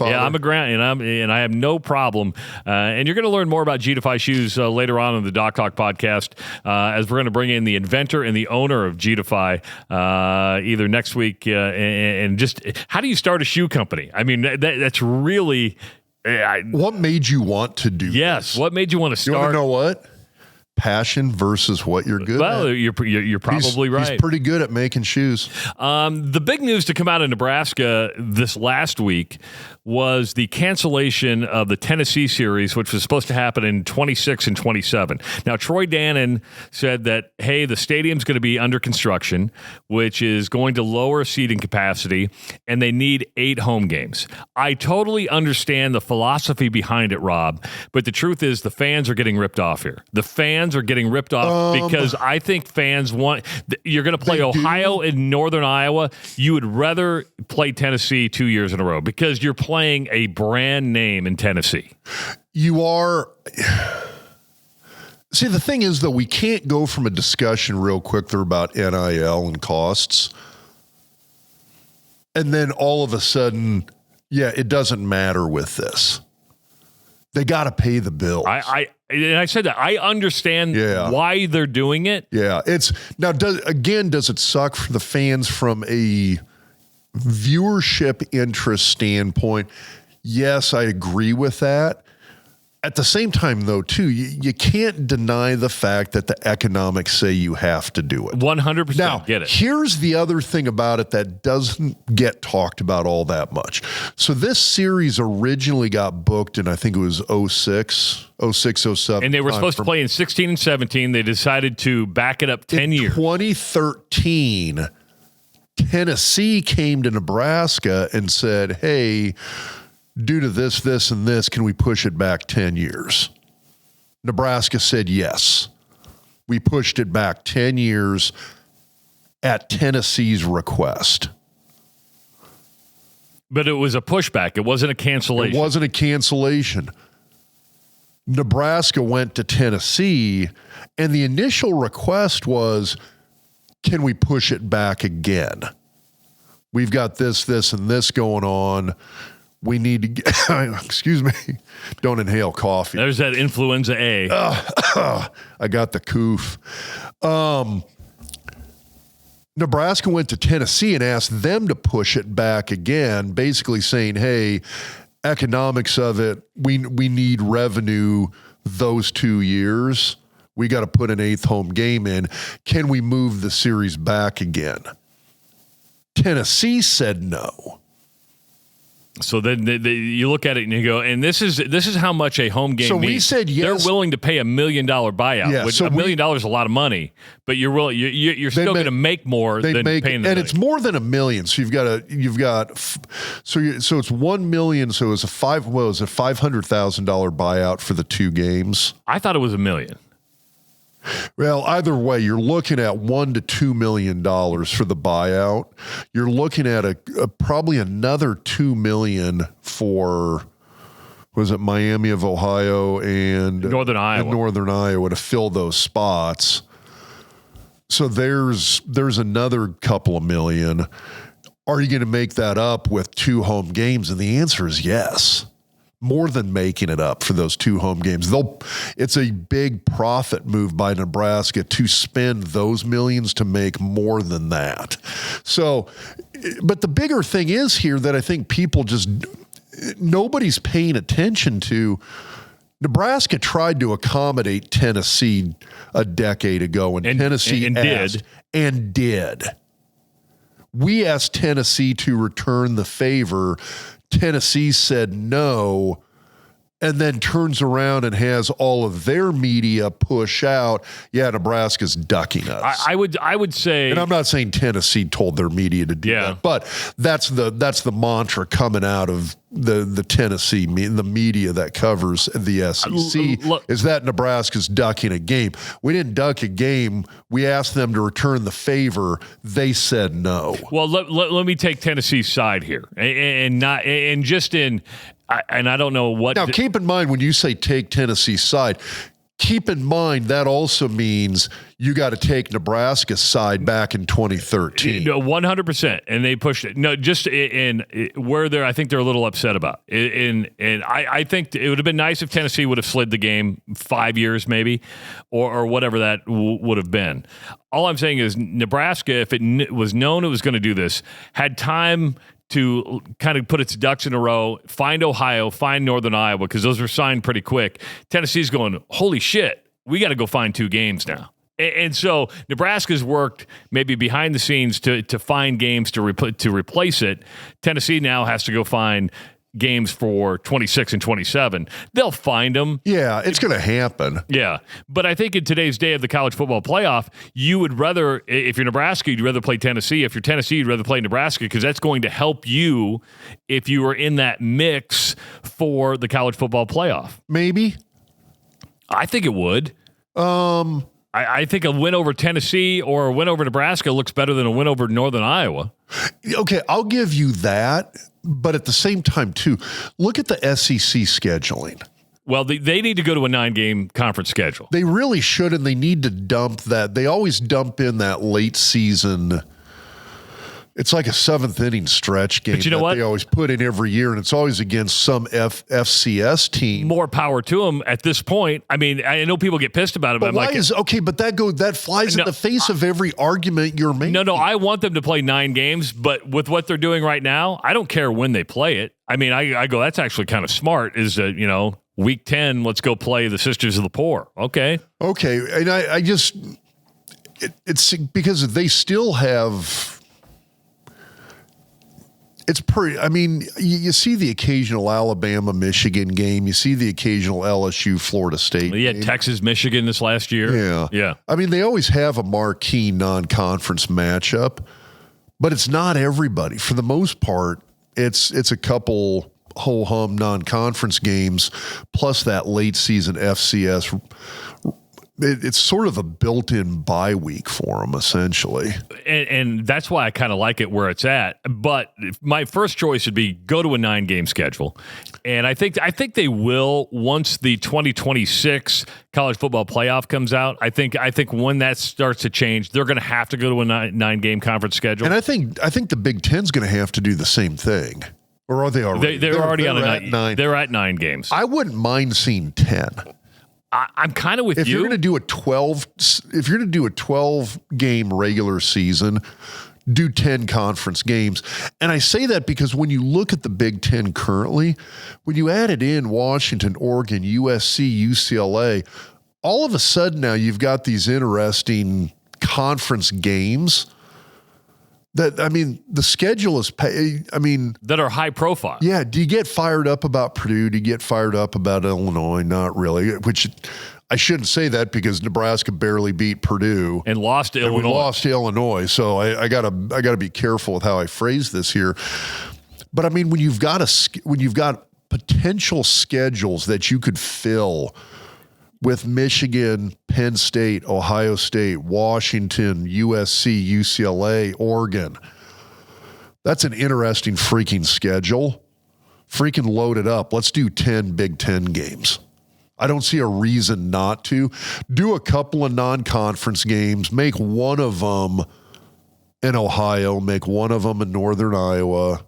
[SPEAKER 1] Yeah, I'm a and I have no problem. And you're going to learn more about Gdefy shoes later on in the Doc Talk podcast, as we're going to bring in the inventor and the owner of Gdefy either next week. And just how do you start a shoe company? I mean, that's really.
[SPEAKER 2] What made you want to do?
[SPEAKER 1] Yes,
[SPEAKER 2] this?
[SPEAKER 1] What made you want to start?
[SPEAKER 2] You want to know what? Passion versus what you're good at.
[SPEAKER 1] Well, you're probably right.
[SPEAKER 2] He's pretty good at making shoes.
[SPEAKER 1] The big news to come out of Nebraska this last week was the cancellation of the Tennessee series, which was supposed to happen in 26 and 27. Now, Troy Dannon said that, hey, the stadium's going to be under construction, which is going to lower seating capacity, and they need 8 home games. I totally understand the philosophy behind it, Rob, but the truth is the fans are getting ripped off here. The fans are getting ripped off because I think fans want – you're going to play Ohio and Northern Iowa. You would rather play Tennessee 2 years in a row because you're playing a brand name in Tennessee.
[SPEAKER 2] You are. See, the thing is, though, we can't go from a discussion real quick there about NIL and costs, and then all of a sudden, yeah, it doesn't matter with this. They got to pay the bills.
[SPEAKER 1] I said that. I understand why they're doing it.
[SPEAKER 2] Yeah, it's now. Does it suck for the fans from a viewership interest standpoint? Yes, I agree with that. At the same time, though, too, you can't deny the fact that the economics say you have to do it.
[SPEAKER 1] 100%.
[SPEAKER 2] Now,
[SPEAKER 1] get it.
[SPEAKER 2] Here's the other thing about it that doesn't get talked about all that much. So this series originally got booked in, I think it was 06, 07.
[SPEAKER 1] And they were supposed to play in 16 and 17. They decided to back it up 10 years.
[SPEAKER 2] 2013, Tennessee came to Nebraska and said, hey, due to this, this, and this, can we push it back 10 years? Nebraska said yes. We pushed it back 10 years at Tennessee's request.
[SPEAKER 1] But it was a pushback. It wasn't a cancellation.
[SPEAKER 2] It wasn't a cancellation. Nebraska went to Tennessee, and the initial request was, can we push it back again? We've got this, this, and this going on. We need to get, excuse me, don't inhale coffee.
[SPEAKER 1] There's that influenza A.
[SPEAKER 2] I got the coof. Nebraska went to Tennessee and asked them to push it back again, basically saying, hey, economics of it, we need revenue those 2 years. We got to put an 8th home game in. Can we move the series back again? Tennessee said no.
[SPEAKER 1] So then you look at it and you go, and this is how much a home game means.
[SPEAKER 2] We said yes.
[SPEAKER 1] They're willing to pay $1 million buyout.
[SPEAKER 2] Yeah,
[SPEAKER 1] which $1 million is a lot of money, but you're still going to make more than paying the
[SPEAKER 2] and
[SPEAKER 1] money.
[SPEAKER 2] it's more than $1 million. So so it's $1 million. So it's a $500,000 buyout for the 2 games.
[SPEAKER 1] I thought it was $1 million.
[SPEAKER 2] Well, either way, you're looking at $1 to $2 million for the buyout. You're looking at probably another $2 million for, was it Miami of Ohio and
[SPEAKER 1] Northern Iowa
[SPEAKER 2] to fill those spots. So there's another couple of million. Are you going to make that up with 2 home games? And the answer is yes. More than making it up for those 2 home games. It's a big profit move by Nebraska to spend those millions to make more than that. So, but the bigger thing is here that I think nobody's paying attention to. Nebraska tried to accommodate Tennessee a decade ago, and Tennessee did. We asked Tennessee to return the favor. Tennessee said no, and then turns around and has all of their media push out, Nebraska's ducking us.
[SPEAKER 1] I would say,
[SPEAKER 2] and I'm not saying Tennessee told their media to do that, but that's the mantra coming out of the Tennessee, the media that covers the SEC, is that Nebraska's ducking a game. We didn't duck a game. We asked them to return the favor. They said no.
[SPEAKER 1] Well, let me take Tennessee's side here, and I don't know what.
[SPEAKER 2] Now, keep in mind when you say take Tennessee's side, keep in mind that also means you got to take Nebraska's side back in 2013.
[SPEAKER 1] 100%, and they pushed it. No, just in where I think they're a little upset about. And I think it would have been nice if Tennessee would have slid the game 5 years maybe, or whatever that would have been. All I'm saying is Nebraska, if it was known it was going to do this, had time to kind of put its ducks in a row, find Ohio, find Northern Iowa, because those were signed pretty quick. Tennessee's going, holy shit, we got to go find 2 games now. And so Nebraska's worked maybe behind the scenes to find games to replace it. Tennessee now has to go find games for 26 and 27. They'll find them.
[SPEAKER 2] Yeah, it's going to happen.
[SPEAKER 1] Yeah. But I think in today's day of the college football playoff, you would rather, if you're Nebraska, you'd rather play Tennessee. If you're Tennessee, you'd rather play Nebraska, because that's going to help you if you were in that mix for the college football playoff.
[SPEAKER 2] Maybe.
[SPEAKER 1] I think it would. I think a win over Tennessee or a win over Nebraska looks better than a win over Northern Iowa.
[SPEAKER 2] Okay, I'll give you that. But at the same time, too, look at the SEC scheduling.
[SPEAKER 1] Well, they need to go to a 9-game conference schedule.
[SPEAKER 2] They really should, and they need to dump that. They always dump in that late season. It's like a 7th-inning stretch game
[SPEAKER 1] but you know what?
[SPEAKER 2] They always put in every year, and it's always against some FCS team.
[SPEAKER 1] More power to them at this point. I mean, I know people get pissed about it, but I'm like,
[SPEAKER 2] that flies in the face of every argument you're making.
[SPEAKER 1] No, I want them to play 9 games, but with what they're doing right now, I don't care when they play it. I mean, I go, that's actually kind of smart, is that, week 10, let's go play the Sisters of the Poor. Okay,
[SPEAKER 2] and I just, it's because they still have. It's pretty. I mean, you see the occasional Alabama, Michigan game. You see the occasional LSU, Florida State.
[SPEAKER 1] Well, you had Texas, Michigan this last year. Yeah.
[SPEAKER 2] I mean, they always have a marquee non-conference matchup, but it's not everybody. For the most part, it's a couple ho-hum non-conference games plus that late season FCS. It's sort of a built-in bye week for them, essentially.
[SPEAKER 1] And that's why I kind of like it where it's at. But my first choice would be go to a 9-game schedule. And I think they will once the 2026 college football playoff comes out. I think when that starts to change, they're going to have to go to a 9-game conference schedule.
[SPEAKER 2] And I think the Big Ten's going to have to do the same thing. Or are they already?
[SPEAKER 1] They're already on a 9. They're at 9 games.
[SPEAKER 2] I wouldn't mind seeing 10.
[SPEAKER 1] I'm kind of with you.
[SPEAKER 2] If you're going to do a 12-game regular season, do 10 conference games. And I say that because when you look at the Big Ten currently, when you added in Washington, Oregon, USC, UCLA, all of a sudden now you've got these interesting conference games. The schedule is, that
[SPEAKER 1] are high profile.
[SPEAKER 2] Yeah. Do you get fired up about Purdue? Do you get fired up about Illinois? Not really, which I shouldn't say that because Nebraska barely beat Purdue
[SPEAKER 1] and lost to Illinois.
[SPEAKER 2] We lost to Illinois. So I gotta be careful with how I phrase this here. But I mean, when you've got potential schedules that you could fill with Michigan, Penn State, Ohio State, Washington, USC, UCLA, Oregon. That's an interesting freaking schedule. Freaking load it up. Let's do 10 Big Ten games. I don't see a reason not to. Do a couple of non-conference games, make one of them in Ohio, make one of them in Northern Iowa.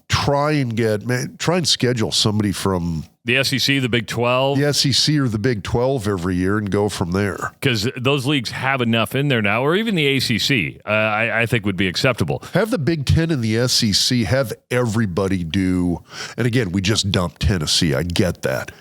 [SPEAKER 2] Try and schedule somebody from
[SPEAKER 1] the SEC, the Big 12.
[SPEAKER 2] The SEC or the Big 12 every year and go from there.
[SPEAKER 1] Because those leagues have enough in there now, or even the ACC, I think would be acceptable.
[SPEAKER 2] Have the Big 10 and the SEC, have everybody do, and again, we just dumped Tennessee. I get that.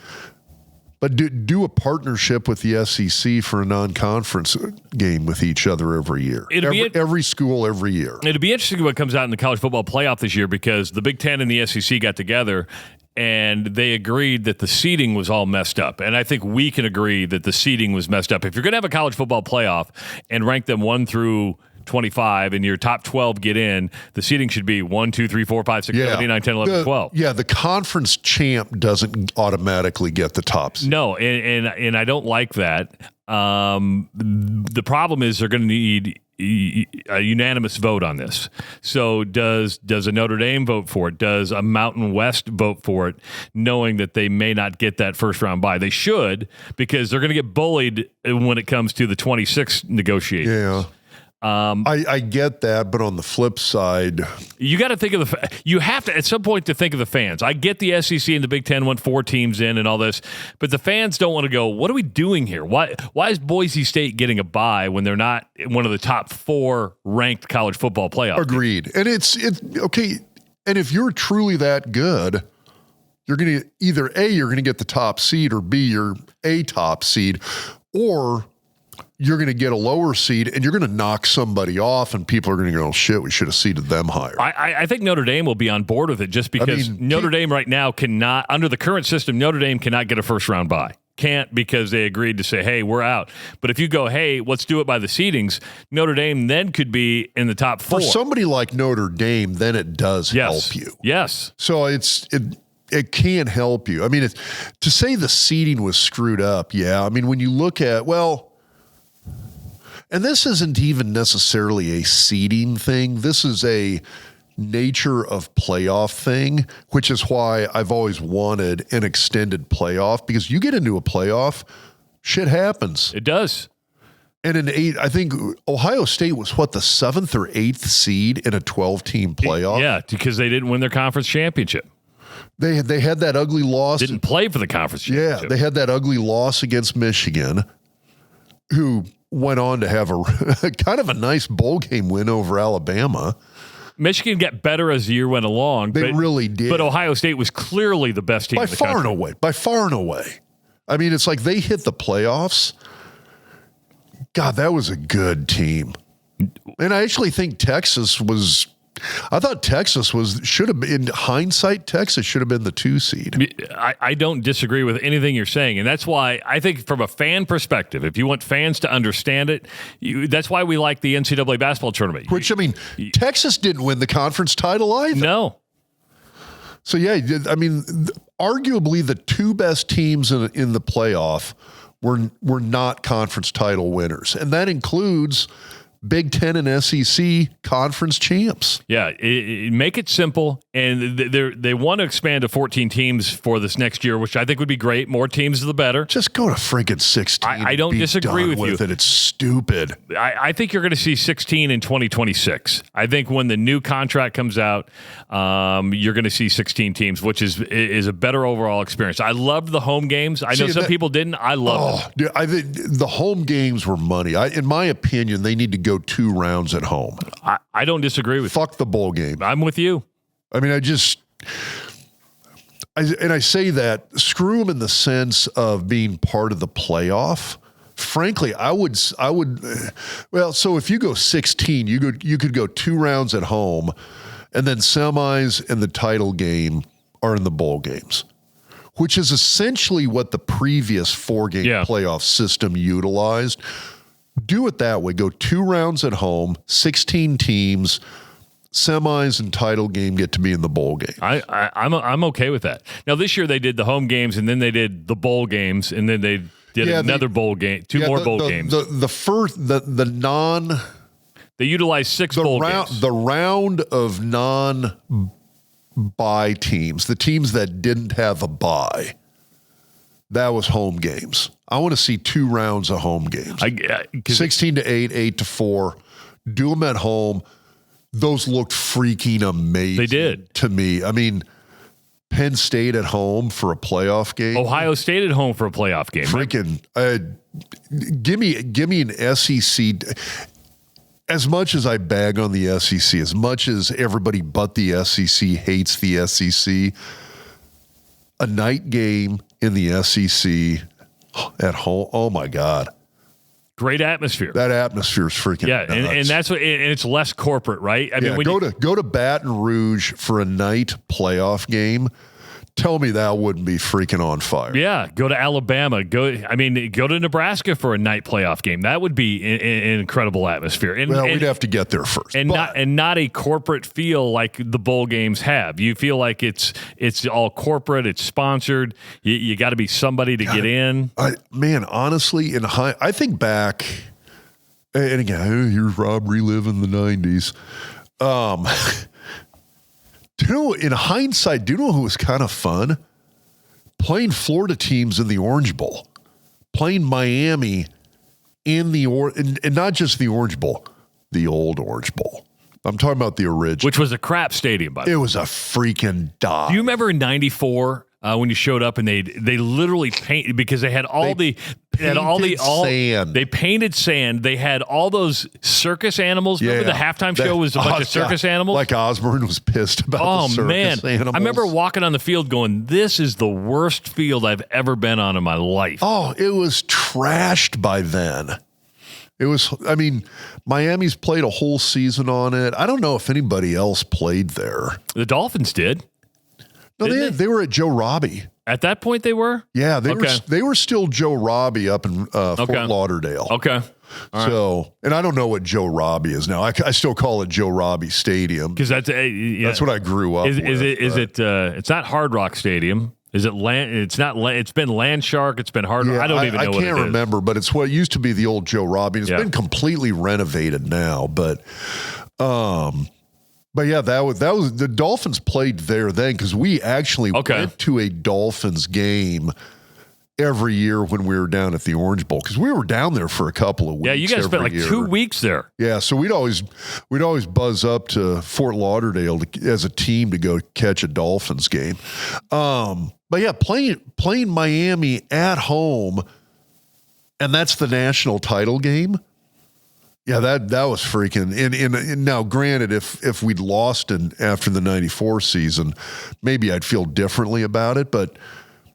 [SPEAKER 2] But do a partnership with the SEC for a non-conference game with each other every year. Every school every year.
[SPEAKER 1] It'd be interesting what comes out in the college football playoff this year because the Big Ten and the SEC got together and they agreed that the seeding was all messed up. And I think we can agree that the seeding was messed up. If you're going to have a college football playoff and rank them 1 through 25 and your top 12 get in, the seeding should be 1, 2, 3, 4, 5, 6, 7, 8, 9, 10, 11, 12.
[SPEAKER 2] Yeah, the conference champ doesn't automatically get the top seed.
[SPEAKER 1] No, and I don't like that. The problem is they're going to need a unanimous vote on this. So does a Notre Dame vote for it? Does a Mountain West vote for it, knowing that they may not get that first round bye? They should, because they're going to get bullied when it comes to the 26 negotiations.
[SPEAKER 2] Yeah. I get that, but on the flip side,
[SPEAKER 1] you got to think of you have to at some point to think of the fans. I get the SEC and the Big Ten want 4 teams in and all this, but the fans don't want to go, what are we doing here? Why is Boise State getting a bye when they're not one of the top 4 ranked college football playoffs?
[SPEAKER 2] Agreed. And it's okay. And if you're truly that good, you're going to either A, you're going to get the top seed, or B, you're a top seed, or you're going to get a lower seed and you're going to knock somebody off and people are going to go, oh, shit, we should have seeded them higher.
[SPEAKER 1] I think Notre Dame will be on board with it just because Notre Dame right now cannot, under the current system, Notre Dame cannot get a first round bye. Can't, because they agreed to say, hey, we're out. But if you go, hey, let's do it by the seedings, Notre Dame then could be in the top 4.
[SPEAKER 2] For somebody like Notre Dame, then it does help you.
[SPEAKER 1] Yes.
[SPEAKER 2] So it can help you. I mean, to say the seeding was screwed up, yeah. I mean, when you look at, and this isn't even necessarily a seeding thing. This is a nature of playoff thing, which is why I've always wanted an extended playoff, because you get into a playoff, shit happens.
[SPEAKER 1] It does.
[SPEAKER 2] And I think Ohio State was the 7th or 8th seed in a 12-team playoff.
[SPEAKER 1] Yeah, because they didn't win their conference championship.
[SPEAKER 2] They had that ugly loss.
[SPEAKER 1] Didn't play for the conference championship.
[SPEAKER 2] Yeah, they had that ugly loss against Michigan, who went on to have a kind of a nice bowl game win over Alabama.
[SPEAKER 1] Michigan got better as the year went along.
[SPEAKER 2] They really did.
[SPEAKER 1] But Ohio State was clearly the best team in the country.
[SPEAKER 2] By far and away. I mean, it's like they hit the playoffs. God, that was a good team. And I actually think Texas should have been, in hindsight, Texas should have been the 2 seed.
[SPEAKER 1] I don't disagree with anything you're saying. And that's why I think from a fan perspective, if you want fans to understand it, that's why we like the NCAA basketball tournament.
[SPEAKER 2] Which, I mean, Texas didn't win the conference title either.
[SPEAKER 1] No.
[SPEAKER 2] So, yeah, I mean, arguably the 2 best teams in the playoff were not conference title winners. And that includes Big Ten and SEC conference champs.
[SPEAKER 1] Yeah, make it simple. And they want to expand to 14 teams for this next year, which I think would be great. More teams, the better.
[SPEAKER 2] Just go to friggin' 16.
[SPEAKER 1] I don't disagree with you.
[SPEAKER 2] It's stupid.
[SPEAKER 1] I think you're going to see 16 in 2026. I think when the new contract comes out, you're going to see 16 teams, which is a better overall experience. I loved the home games. I know some people didn't. I loved it.
[SPEAKER 2] Dude, I think the home games were money. In my opinion, they need to go 2 rounds at home.
[SPEAKER 1] I don't disagree with you.
[SPEAKER 2] Fuck the bowl game.
[SPEAKER 1] I'm with you.
[SPEAKER 2] I mean, I say that, screw them in the sense of being part of the playoff. Frankly, I would, so if you go 16, you could go 2 rounds at home, and then semis and the title game are in the bowl games, which is essentially what the previous 4-game playoff system utilized. Do it that way. Go 2 rounds at home, 16 teams, semis and title game get to be in the bowl game.
[SPEAKER 1] I'm okay with that. Now this year they did the home games and then they did the bowl games and then they did another bowl game, 2 more bowl games. They utilized 6 bowl games.
[SPEAKER 2] The round of non-bye teams, the teams that didn't have a bye, that was home games. I want to see 2 rounds of home games. 16-8, 8-4. Do them at home. Those looked freaking amazing.
[SPEAKER 1] They did.
[SPEAKER 2] To me. I mean, Penn State at home for a playoff game.
[SPEAKER 1] Ohio State at home for a playoff game.
[SPEAKER 2] Freaking give me an SEC. As much as I bag on the SEC, as much as everybody but the SEC hates the SEC, a night game in the SEC at home, oh my God.
[SPEAKER 1] Great atmosphere.
[SPEAKER 2] That atmosphere is freaking nuts.
[SPEAKER 1] and that's what, and it's less corporate, right? I mean,
[SPEAKER 2] go to Baton Rouge for a night playoff game. Tell me that wouldn't be freaking on fire.
[SPEAKER 1] Yeah, go to Alabama. Go to Nebraska for a night playoff game. That would be an incredible atmosphere.
[SPEAKER 2] We'd have to get there first,
[SPEAKER 1] and not a corporate feel like the bowl games have. You feel like it's all corporate. It's sponsored. You got to be somebody to get in.
[SPEAKER 2] Honestly, I think back, and again, here's Rob reliving the '90s. In hindsight, do you know who was kind of fun? Playing Florida teams in the Orange Bowl. Playing Miami in and not just the Orange Bowl, the old Orange Bowl. I'm talking about the original.
[SPEAKER 1] Which was a crap stadium, by the way.
[SPEAKER 2] It was a freaking dog.
[SPEAKER 1] Do you remember in '94 when you showed up and they literally painted, because they had
[SPEAKER 2] sand.
[SPEAKER 1] They painted sand. They had all those circus animals. Remember the halftime show was a bunch of circus animals?
[SPEAKER 2] Like Osborne was pissed about the circus animals.
[SPEAKER 1] I remember walking on the field going, this is the worst field I've ever been on in my life.
[SPEAKER 2] Oh, it was trashed by then. Miami's played a whole season on it. I don't know if anybody else played there.
[SPEAKER 1] The Dolphins did.
[SPEAKER 2] No, they were at Joe Robbie.
[SPEAKER 1] At that point, they were?
[SPEAKER 2] Yeah, they were still Joe Robbie up in Fort Lauderdale.
[SPEAKER 1] Okay.
[SPEAKER 2] So, and I don't know what Joe Robbie is now. I still call it Joe Robbie Stadium
[SPEAKER 1] because that's
[SPEAKER 2] what I grew up with.
[SPEAKER 1] It's not Hard Rock Stadium. Is it land? It's not. It's been Land Shark. It's been Hard Rock. I don't even know what it is. I can't remember,
[SPEAKER 2] but it's what used to be the old Joe Robbie. It's been completely renovated now, but yeah, that was the Dolphins played there then, because we actually went to a Dolphins game every year when we were down at the Orange Bowl, because we were down there for a couple of weeks.
[SPEAKER 1] Yeah, you guys spent like 2 weeks there.
[SPEAKER 2] Yeah, so we'd always buzz up to Fort Lauderdale as a team to go catch a Dolphins game. But yeah, playing Miami at home, and that's the national title game. Yeah, that was freaking. And now, granted, if we'd lost after the '94 season, maybe I'd feel differently about it. But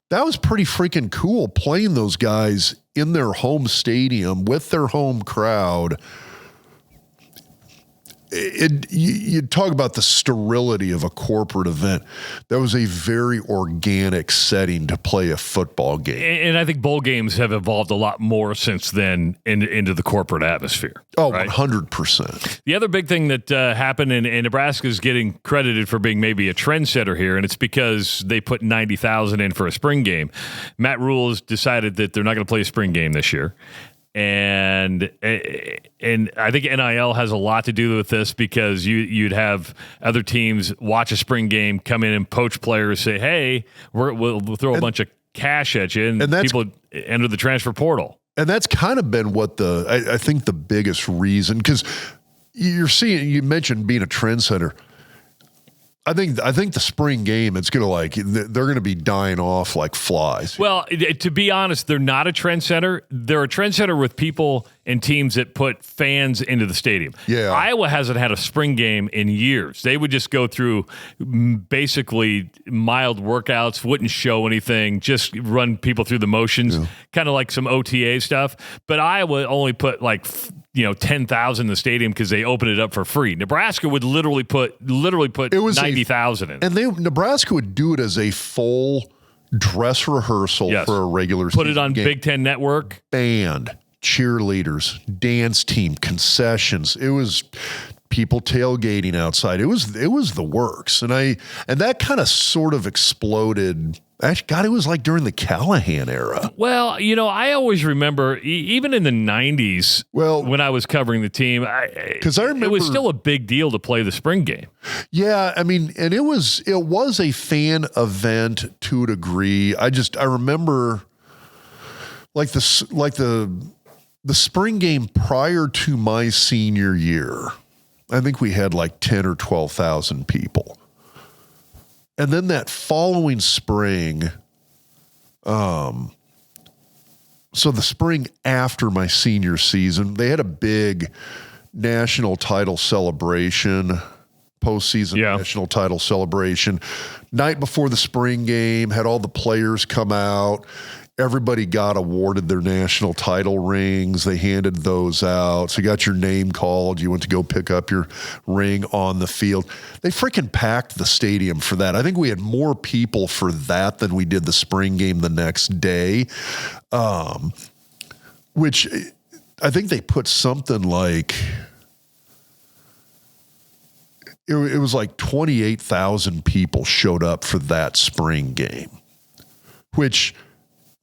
[SPEAKER 2] that was pretty freaking cool, playing those guys in their home stadium with their home crowd. You talk about the sterility of a corporate event. That was a very organic setting to play a football game.
[SPEAKER 1] And I think bowl games have evolved a lot more since then into the corporate atmosphere.
[SPEAKER 2] Oh, right? 100%.
[SPEAKER 1] The other big thing that happened, and Nebraska is getting credited for being maybe a trendsetter here, and it's because they put 90,000 in for a spring game. Matt Rule has decided that they're not going to play a spring game this year. And I think NIL has a lot to do with this, because you'd have other teams watch a spring game, come in and poach players, say, hey, we'll throw a bunch of cash at you, and people enter the transfer portal.
[SPEAKER 2] And that's kind of been what I think the biggest reason, because you mentioned being a trendsetter. I think the spring game, it's going to they're going to be dying off like flies.
[SPEAKER 1] Well, to be honest, they're not a trendsetter. They're a trendsetter with people and teams that put fans into the stadium.
[SPEAKER 2] Yeah.
[SPEAKER 1] Iowa hasn't had a spring game in years. They would just go through basically mild workouts, wouldn't show anything, just run people through the motions, kind of like some OTA stuff. But Iowa only put 10,000 in the stadium because they opened it up for free. Nebraska would literally put 90,000 in.
[SPEAKER 2] And Nebraska would do it as a full dress rehearsal for a regular
[SPEAKER 1] season. Put it on
[SPEAKER 2] game.
[SPEAKER 1] Big Ten Network.
[SPEAKER 2] Band, cheerleaders, dance team, concessions. It was people tailgating outside. It was the works. And that kind of sort of exploded. Actually, God, it was like during the Callahan era.
[SPEAKER 1] Well, I always remember, even in the 90s, when I was covering the team, because I remember it was still a big deal to play the spring game.
[SPEAKER 2] Yeah, and it was a fan event to a degree. I remember the spring game prior to my senior year, I think we had like 10 or 12,000 people. And then that following spring, so the spring after my senior season, they had a big national title celebration, postseason national title celebration. Night before the spring game, had all the players come out. Everybody got awarded their national title rings. They handed those out. So you got your name called. You went to go pick up your ring on the field. They freaking packed the stadium for that. I think we had more people for that than we did the spring game the next day, which I think they put something like, it was like 28,000 people showed up for that spring game, which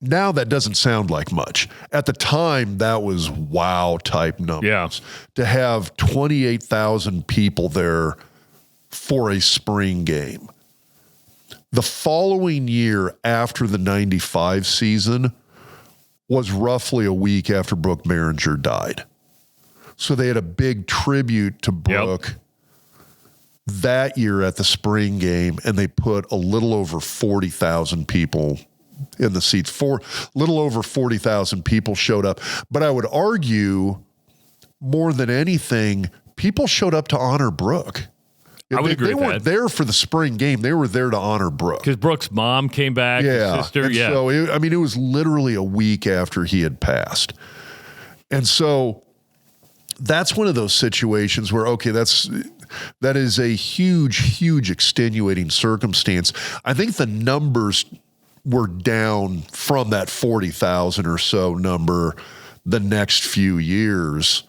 [SPEAKER 2] now that doesn't sound like much. At the time, that was wow type numbers.
[SPEAKER 1] Yeah.
[SPEAKER 2] To have 28,000 people there for a spring game. The following year after the 95 season was roughly a week after Brooke Maringer died. So they had a big tribute to Brooke that year at the spring game, and they put a little over 40,000 people in the seats. Little over 40,000 people showed up. But I would argue, more than anything, people showed up to honor Brooke.
[SPEAKER 1] I would agree
[SPEAKER 2] They
[SPEAKER 1] with
[SPEAKER 2] weren't
[SPEAKER 1] that.
[SPEAKER 2] there for the spring game. They were there to honor Brooke.
[SPEAKER 1] Because Brooke's mom came back, his sister.
[SPEAKER 2] And so, it was literally a week after he had passed. And so that's one of those situations where, okay, that is a huge extenuating circumstance. I think the numbers were down from that 40,000 or so number the next few years.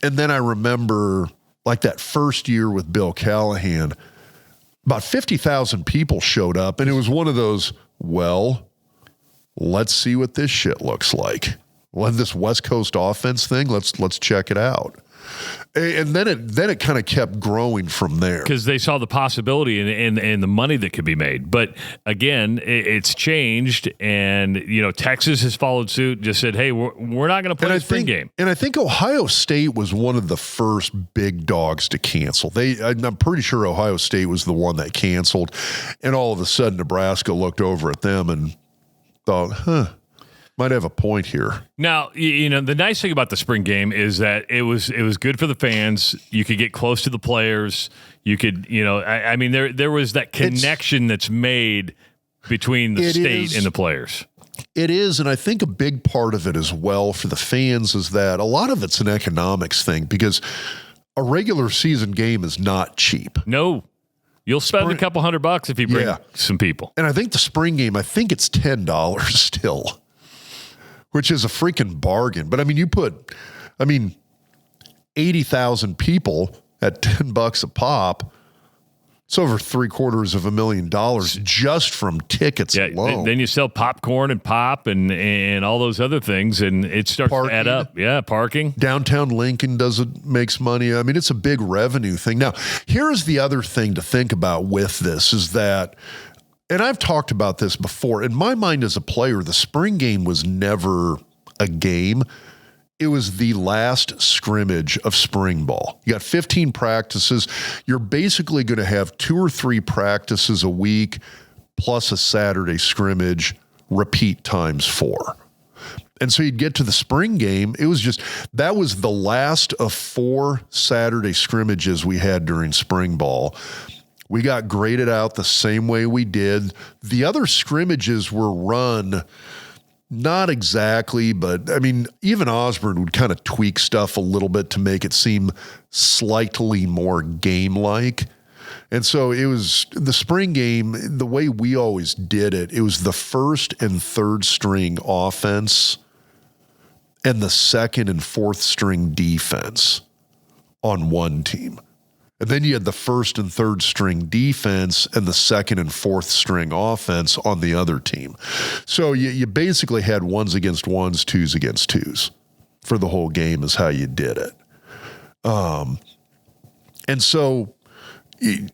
[SPEAKER 2] And then I remember, like, that first year with Bill Callahan, about 50,000 people showed up, and it was one of those, well, let's see what this shit looks like. This West Coast offense thing, let's check it out. And then it kind of kept growing from there.
[SPEAKER 1] Because they saw the possibility and the money that could be made. But again, it's changed, and Texas has followed suit. Just said, hey, we're not going to play a spring game.
[SPEAKER 2] And I think Ohio State was one of the first big dogs to cancel. I'm pretty sure Ohio State was the one that canceled, and all of a sudden Nebraska looked over at them and thought, might have a point here.
[SPEAKER 1] Now, the nice thing about the spring game is that it was good for the fans. You could get close to the players. You could, there was that connection that's made between the state and the players.
[SPEAKER 2] It is, and I think a big part of it as well for the fans is that a lot of it's an economics thing, because a regular season game is not cheap.
[SPEAKER 1] No. You'll spend a couple $100 if you bring some people.
[SPEAKER 2] And I think the spring game, I think it's $10 still, which is a freaking bargain. But you put 80,000 people at $10 a pop. It's over $750,000 just from tickets alone.
[SPEAKER 1] Then you sell popcorn and pop and all those other things, and it starts to add up. Yeah, parking.
[SPEAKER 2] Downtown Lincoln makes money. It's a big revenue thing. Now, here's the other thing to think about with this is that, and I've talked about this before, in my mind as a player, the spring game was never a game. It was the last scrimmage of spring ball. You got 15 practices. You're basically going to have 2 or 3 practices a week plus a Saturday scrimmage, repeat times 4. And so you'd get to the spring game. That was the last of 4 Saturday scrimmages we had during spring ball. We got graded out the same way we did. The other scrimmages were run, not exactly, but even Osborne would kind of tweak stuff a little bit to make it seem slightly more game-like. And so it was the spring game, the way we always did it, it was the first and third string offense and the second and fourth string defense on one team. And then you had the first and third string defense and the second and fourth string offense on the other team. So you basically had 1s against 1s, 2s against 2s for the whole game is how you did it. And so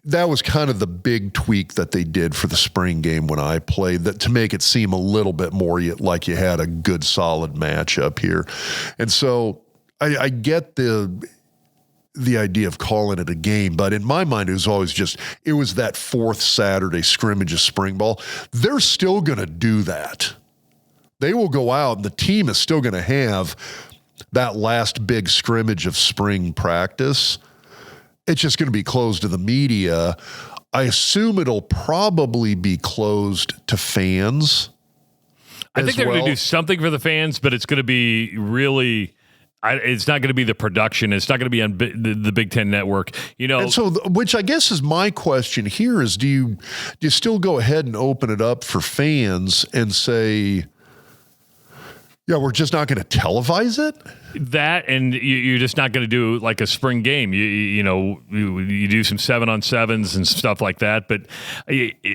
[SPEAKER 2] that was kind of the big tweak that they did for the spring game when I played, that to make it seem a little bit more like you had a good solid matchup here. And so I get the idea of calling it a game, but in my mind, it was always it was that fourth Saturday scrimmage of spring ball. They're still going to do that. They will go out and the team is still going to have that last big scrimmage of spring practice. It's just going to be closed to the media. I assume it'll probably be closed to fans.
[SPEAKER 1] I think they're going to do something for the fans, but it's going to be really... it's not going to be the production. It's not going to be on the Big Ten Network,
[SPEAKER 2] And so, which I guess is my question here is, do you still go ahead and open it up for fans and say, yeah, we're just not going to televise it?
[SPEAKER 1] That, and you're just not going to do like a spring game. You do some 7-on-7s and stuff like that. But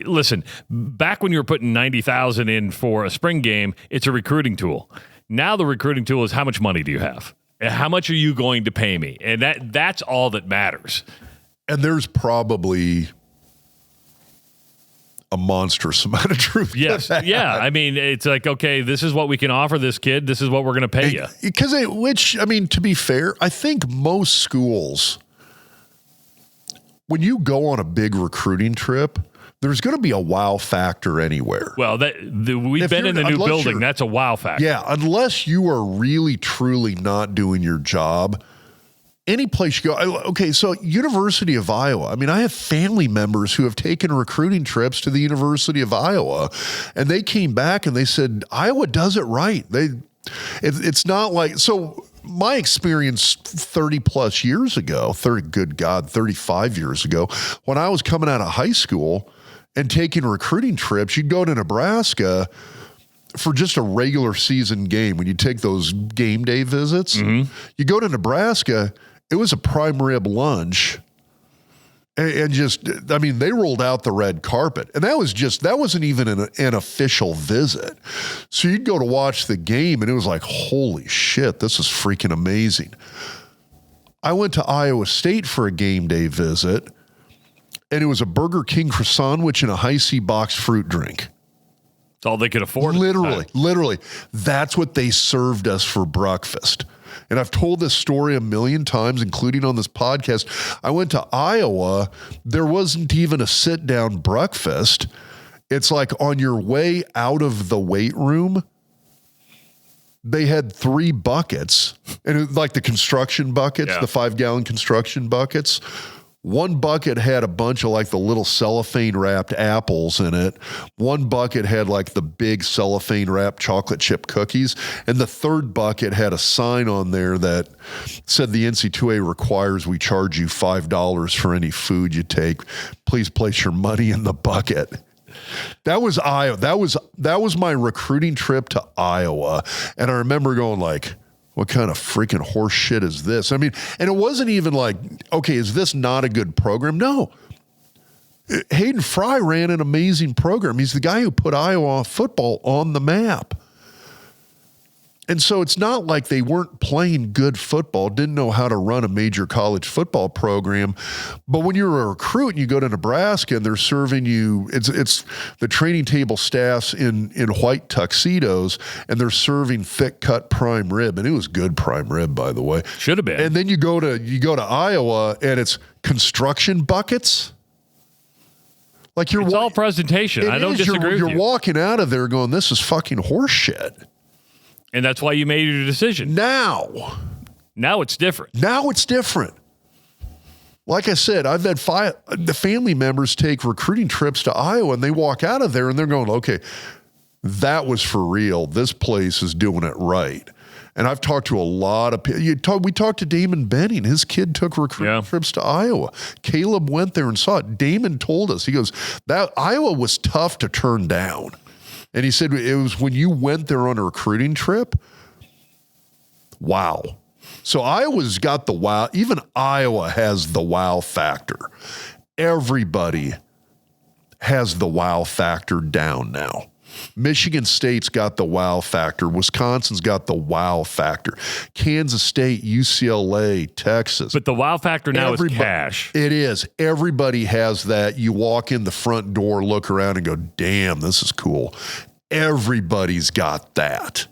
[SPEAKER 1] listen, back when you were putting 90,000 in for a spring game, it's a recruiting tool. Now the recruiting tool is how much money do you have? How much are you going to pay me? And that's all that matters.
[SPEAKER 2] And there's probably a monstrous amount of truth.
[SPEAKER 1] Yes. Yeah. I mean, it's like, okay, this is what we can offer this kid. This is what we're going to pay you.
[SPEAKER 2] Because to be fair, I think most schools, when you go on a big recruiting trip, there's going to be a wow factor anywhere.
[SPEAKER 1] Well, we've been in the new building. That's a wow factor.
[SPEAKER 2] Yeah, unless you are really, truly not doing your job, any place you go. Okay, so University of Iowa. I mean, I have family members who have taken recruiting trips to the University of Iowa, and they came back and they said, Iowa does it right. It's not like, so my experience 30 plus years ago, 35 years ago, when I was coming out of high school and taking recruiting trips, you'd go to Nebraska for just a regular season game. When you take those game day visits, you go to Nebraska, it was a prime rib lunch. And they rolled out the red carpet. And that wasn't even an official visit. So you'd go to watch the game and it was like, holy shit, this is freaking amazing. I went to Iowa State for a game day visit, and it was a Burger King croissant sandwich and a Hi-C boxed fruit drink.
[SPEAKER 1] That's all they could afford.
[SPEAKER 2] Literally. That's what they served us for breakfast. And I've told this story a million times, including on this podcast. I went to Iowa. There wasn't even a sit-down breakfast. It's like on your way out of the weight room, they had 3 buckets, and like the construction buckets, the 5-gallon construction buckets. One bucket had a bunch of like the little cellophane wrapped apples in it. One bucket had like the big cellophane wrapped chocolate chip cookies. And the third bucket had a sign on there that said the NC2A requires we charge you $5 for any food you take. Please place your money in the bucket. That was Iowa. That was my recruiting trip to Iowa. And I remember going like, what kind of freaking horse shit is this? I mean, and it wasn't even like, okay, is this not a good program? No. Hayden Fry ran an amazing program. He's the guy who put Iowa football on the map. And so it's not like they weren't playing good football, didn't know how to run a major college football program. But when you're a recruit and you go to Nebraska and they're serving you, it's the training table staffs in white tuxedos, and they're serving thick cut prime rib. And it was good prime rib, by the way.
[SPEAKER 1] Should have been.
[SPEAKER 2] And then you go to Iowa and it's construction buckets. Like
[SPEAKER 1] it's all presentation. I don't disagree with you.
[SPEAKER 2] You're walking out of there going, this is fucking horse shit.
[SPEAKER 1] And that's why you made your decision.
[SPEAKER 2] Now
[SPEAKER 1] it's different.
[SPEAKER 2] Like I said, I've had the family members take recruiting trips to Iowa, and they walk out of there and they're going, okay, that was for real. This place is doing it right. And I've talked to a lot of people. We talked to Damon Benning. His kid took recruiting trips to Iowa. Caleb went there and saw it. Damon told us, he goes, that Iowa was tough to turn down. And he said it was when you went there on a recruiting trip, wow. So Iowa's got the wow. Even Iowa has the wow factor. Everybody has the wow factor down now. Michigan State's got the wow factor. Wisconsin's got the wow factor. Kansas State, UCLA, Texas.
[SPEAKER 1] But the wow factor now is cash.
[SPEAKER 2] It is. Everybody has that. You walk in the front door, look around, and go, damn, this is cool. Everybody's got that.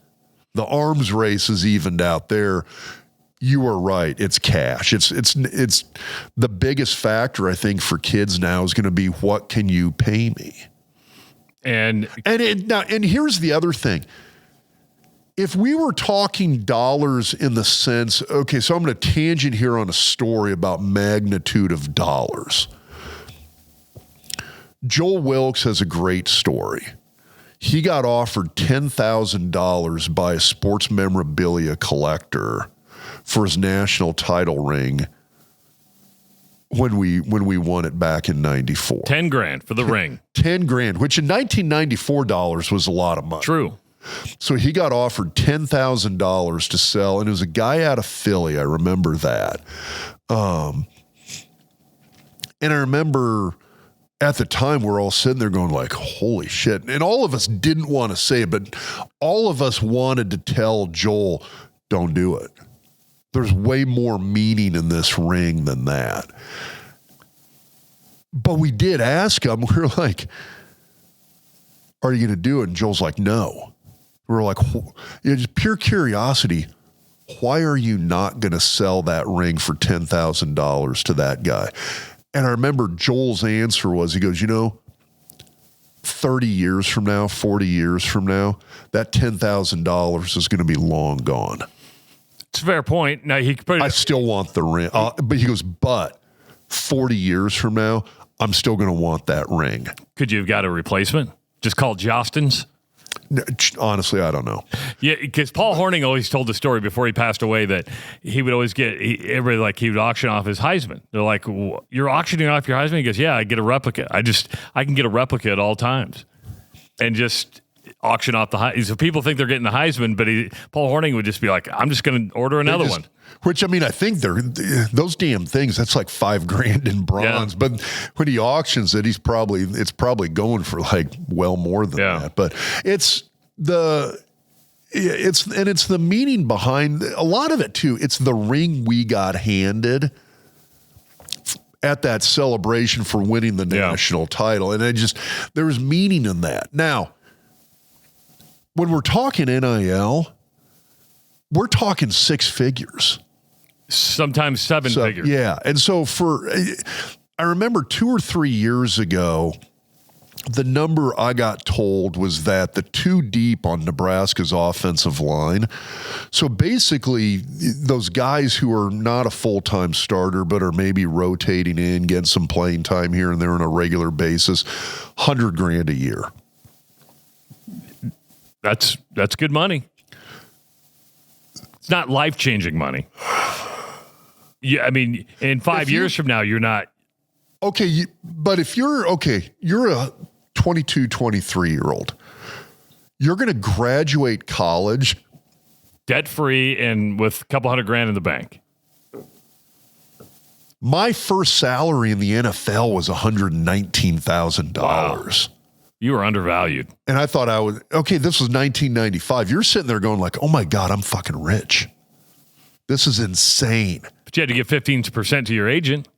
[SPEAKER 2] The arms race is evened out there. You are right. It's cash. It's the biggest factor, I think, for kids now is going to be, what can you pay me? And here's the other thing. If we were talking dollars in the sense, okay, so I'm going to tangent here on a story about magnitude of dollars. Joel Wilkes has a great story. He got offered $10,000 by a sports memorabilia collector for his national title ring when we won it back in 94.
[SPEAKER 1] $10,000 for the ring.
[SPEAKER 2] $10,000, which in 1994 dollars was a lot of money.
[SPEAKER 1] True.
[SPEAKER 2] So he got offered $10,000 to sell, and it was a guy out of Philly. I remember that. And I remember at the time we're all sitting there going like, holy shit. And all of us didn't want to say it, but all of us wanted to tell Joel, don't do it. There's way more meaning in this ring than that. But we did ask him. We were like, are you going to do it? And Joel's like, no. We were like, just pure curiosity. Why are you not going to sell that ring for $10,000 to that guy? And I remember Joel's answer was, he goes, 30 years from now, 40 years from now, that $10,000 is going to be long gone.
[SPEAKER 1] It's a fair point. Now he could put it.
[SPEAKER 2] I still want the ring, but he goes, but 40 years from now, I'm still going to want that ring.
[SPEAKER 1] Could you have got a replacement? Just called Jostens?
[SPEAKER 2] No, honestly, I don't know.
[SPEAKER 1] Yeah, because Paul Hornung always told the story before he passed away that he would always everybody he would auction off his Heisman. They're like, you're auctioning off your Heisman? He goes, yeah, I get a replica. I can get a replica at all times. And just auction off the Heisman. So people think they're getting the Heisman, but Paul Hornung would just be like, I'm just going to order another one.
[SPEAKER 2] Which, I mean, I think those damn things, that's like $5,000 in bronze. Yeah. But when he auctions it, it's probably going for like well more than that. But it's the meaning behind a lot of it too. It's the ring we got handed at that celebration for winning the national title. And there was meaning in that. Now, when we're talking NIL, we're talking six figures.
[SPEAKER 1] Sometimes seven figures.
[SPEAKER 2] Yeah. And so I remember 2 or 3 years ago, the number I got told was that the 2 deep on Nebraska's offensive line. So basically, those guys who are not a full-time starter, but are maybe rotating in, getting some playing time here and there on a regular basis, $100,000 a year.
[SPEAKER 1] That's good money. It's not life-changing money. Yeah, I mean, in 5 years from now, you're not.
[SPEAKER 2] Okay, but if you're a 22, 23-year-old. You're going to graduate college
[SPEAKER 1] debt-free and with a couple $100,000 in the bank.
[SPEAKER 2] My first salary in the NFL was $119,000. Wow.
[SPEAKER 1] You were undervalued.
[SPEAKER 2] And I thought this was 1995. You're sitting there going like, oh my God, I'm fucking rich. This is insane.
[SPEAKER 1] But you had to give 15% to your agent.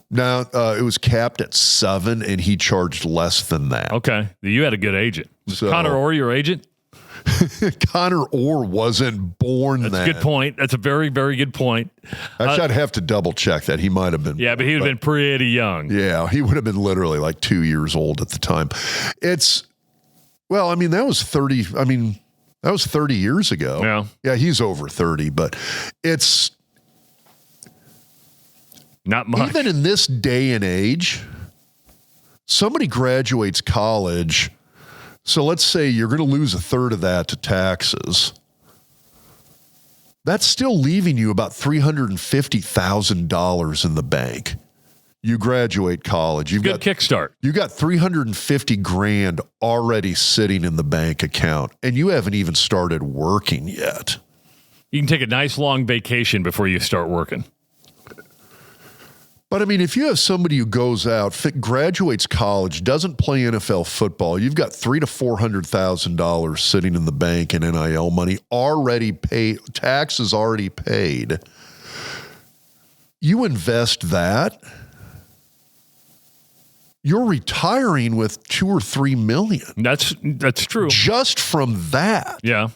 [SPEAKER 2] No, it was capped at 7 and he charged less than that.
[SPEAKER 1] Okay. You had a good agent. Was Connor Orr your agent?
[SPEAKER 2] Connor Orr wasn't born then.
[SPEAKER 1] That's a good point. That's a very, very good point.
[SPEAKER 2] Actually, I'd have to double check that. He might have been.
[SPEAKER 1] Yeah, but he would have been pretty young.
[SPEAKER 2] Yeah, he would have been literally like 2 years old at the time. That was 30. That was 30 years ago.
[SPEAKER 1] Yeah.
[SPEAKER 2] Yeah, he's over 30, but it's
[SPEAKER 1] not much.
[SPEAKER 2] Even in this day and age, somebody graduates college. So let's say you're going to lose a third of that to taxes. That's still leaving you about $350,000 in the bank. You graduate college. You've got
[SPEAKER 1] kickstart.
[SPEAKER 2] You got $350,000 already sitting in the bank account, and you haven't even started working yet.
[SPEAKER 1] You can take a nice long vacation before you start working.
[SPEAKER 2] But I mean, if you have somebody who goes out, graduates college, doesn't play NFL football, you've got $300,000 to $400,000 sitting in the bank in NIL money already paid, taxes already paid. You invest that, you're retiring with $2 or $3 million.
[SPEAKER 1] That's true.
[SPEAKER 2] Just from that.
[SPEAKER 1] Yeah.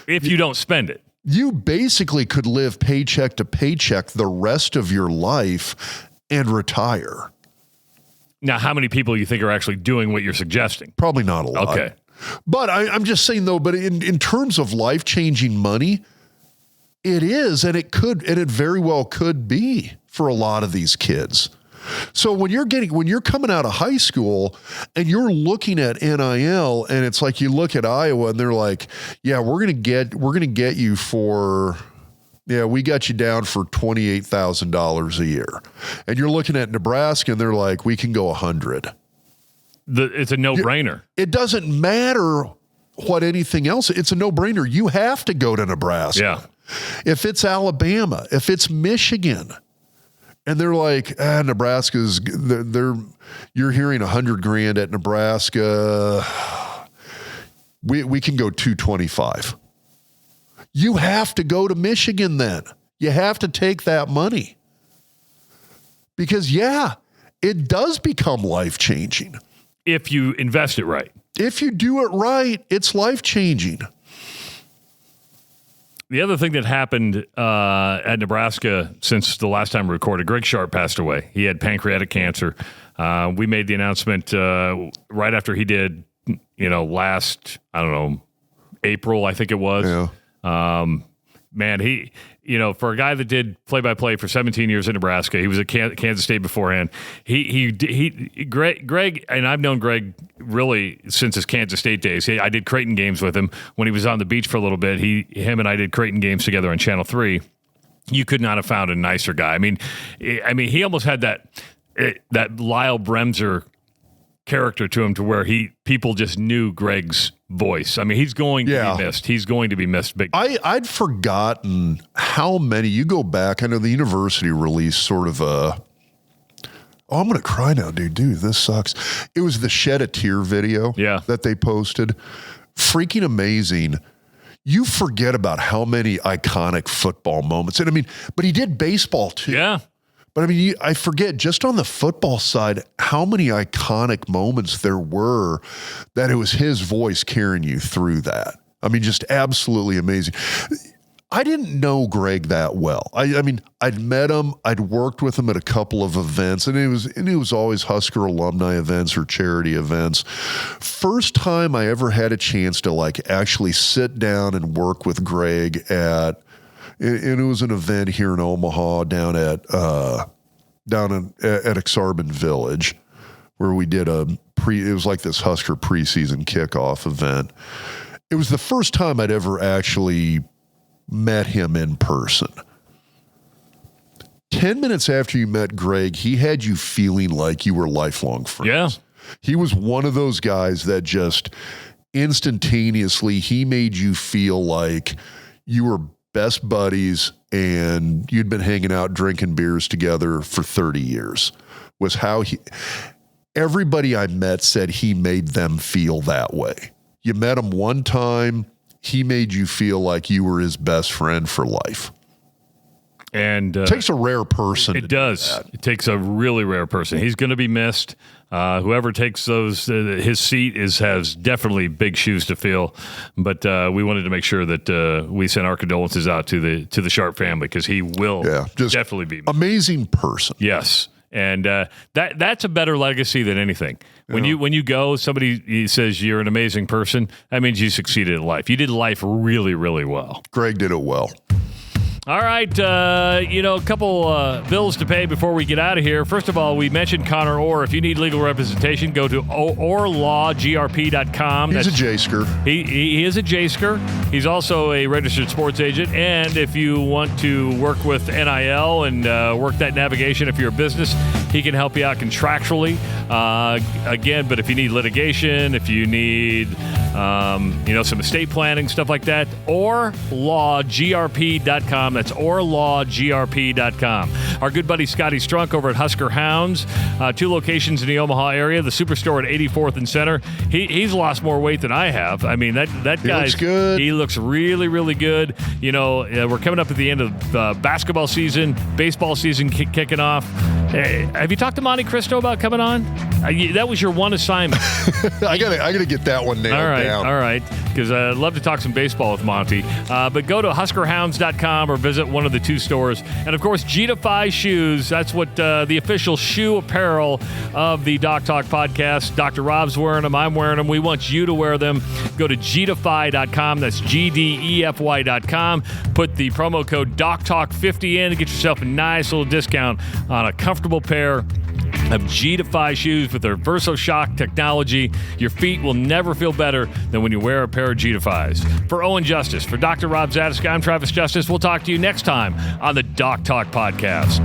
[SPEAKER 1] If you don't spend it.
[SPEAKER 2] You basically could live paycheck to paycheck the rest of your life and retire.
[SPEAKER 1] Now, how many people you think are actually doing what you're suggesting?
[SPEAKER 2] Probably not a lot.
[SPEAKER 1] Okay.
[SPEAKER 2] But I'm just saying, though, but in terms of life-changing money, it is, and it very well could be for a lot of these kids. So when you're coming out of high school and you're looking at NIL, and it's like you look at Iowa and they're like, yeah, we're gonna get you for, yeah, we got you down for $28,000 a year, and you're looking at Nebraska and they're like, we can go 100.
[SPEAKER 1] It's a no-brainer.
[SPEAKER 2] It doesn't matter what anything else. It's a no-brainer. You have to go to Nebraska.
[SPEAKER 1] Yeah.
[SPEAKER 2] If it's Alabama, if it's Michigan. And they're like, Nebraska's, you're hearing $100,000 at Nebraska. We can go 225. You have to go to Michigan then. You have to take that money. Because, yeah, it does become life-changing.
[SPEAKER 1] If you invest it right.
[SPEAKER 2] If you do it right, it's life-changing.
[SPEAKER 1] The other thing that happened at Nebraska since the last time we recorded, Greg Sharp passed away. He had pancreatic cancer. We made the announcement right after he did, last, April, I think it was.
[SPEAKER 2] Yeah.
[SPEAKER 1] Man, he, for a guy that did play-by-play for 17 years in Nebraska, he was at Kansas State beforehand. Greg, and I've known Greg really since his Kansas State days. I did Creighton games with him when he was on the beach for a little bit. Him and I did Creighton games together on Channel 3. You could not have found a nicer guy. I mean, he almost had that Lyle Bremser character to him, to where people just knew Greg's voice. I mean, he's going to be missed. He's going to be missed big.
[SPEAKER 2] I'd forgotten how many. You go back, I know the university released sort of I'm going to cry now, dude. Dude, this sucks. It was the Shed a Tear video that they posted. Freaking amazing. You forget about how many iconic football moments. And I mean, but he did baseball too.
[SPEAKER 1] Yeah.
[SPEAKER 2] But I mean, I forget just on the football side how many iconic moments there were that it was his voice carrying you through that. I mean, just absolutely amazing. I didn't know Greg that well. I mean, I'd met him, I'd worked with him at a couple of events, and it was always Husker alumni events or charity events. First time I ever had a chance to actually sit down and work with Greg and it was an event here in Omaha down at Exarban Village, where we did it was like this Husker preseason kickoff event. It was the first time I'd ever actually met him in person. 10 minutes after you met Greg, he had you feeling like you were lifelong friends.
[SPEAKER 1] Yeah.
[SPEAKER 2] He was one of those guys that just instantaneously, he made you feel like you were best buddies and you'd been hanging out drinking beers together for 30 years. Was how everybody I met said he made them feel that way. You met him one time, he made you feel like you were his best friend for life. And it takes a rare person.
[SPEAKER 1] It does. It takes a really rare person. He's going to be missed. Whoever takes those, his seat has definitely big shoes to fill. But we wanted to make sure that we sent our condolences out to the Sharp family, because he will definitely be missed.
[SPEAKER 2] Amazing person.
[SPEAKER 1] Yes. And that's a better legacy than anything. When you go, somebody says you're an amazing person, that means you succeeded in life. You did life really, really well.
[SPEAKER 2] Greg did it well.
[SPEAKER 1] All right, a couple bills to pay before we get out of here. First of all, we mentioned Connor Orr. If you need legal representation, go to orrlawgrp.com.
[SPEAKER 2] He's a J-sker.
[SPEAKER 1] He is a J-sker. He's also a registered sports agent. And if you want to work with NIL and work that navigation, if you're a business, he can help you out contractually. Again, but if you need litigation, if you need some estate planning, stuff like that. OrrLawGRP.com. That's OrrLawGRP.com. Our good buddy Scotty Strunk over at Husker Hounds, 2 locations in the Omaha area, the Superstore at 84th and Center. He's lost more weight than I have. I mean, that guy
[SPEAKER 2] looks good.
[SPEAKER 1] He looks really, really good. We're coming up at the end of basketball season, baseball season kicking off. Have you talked to Monte Cristo about coming on? That was your one assignment.
[SPEAKER 2] I gotta get that one nailed down.
[SPEAKER 1] All right, because I'd love to talk some baseball with Monty. But go to HuskerHounds.com or visit one of the 2 stores. And, of course, Gdefy Shoes. That's what the official shoe apparel of the Doc Talk podcast. Dr. Rob's wearing them. I'm wearing them. We want you to wear them. Go to Gdefy.com. That's GDEFY.com. Put the promo code DocTalk50 in to get yourself a nice little discount on a comfortable pair of Gdefy shoes with their VersoShock technology. Your feet will never feel better than when you wear a pair of Gdefys. For Owen Justice, for Dr. Rob Zatechka, I'm Travis Justice. We'll talk to you next time on the Doc Talk podcast.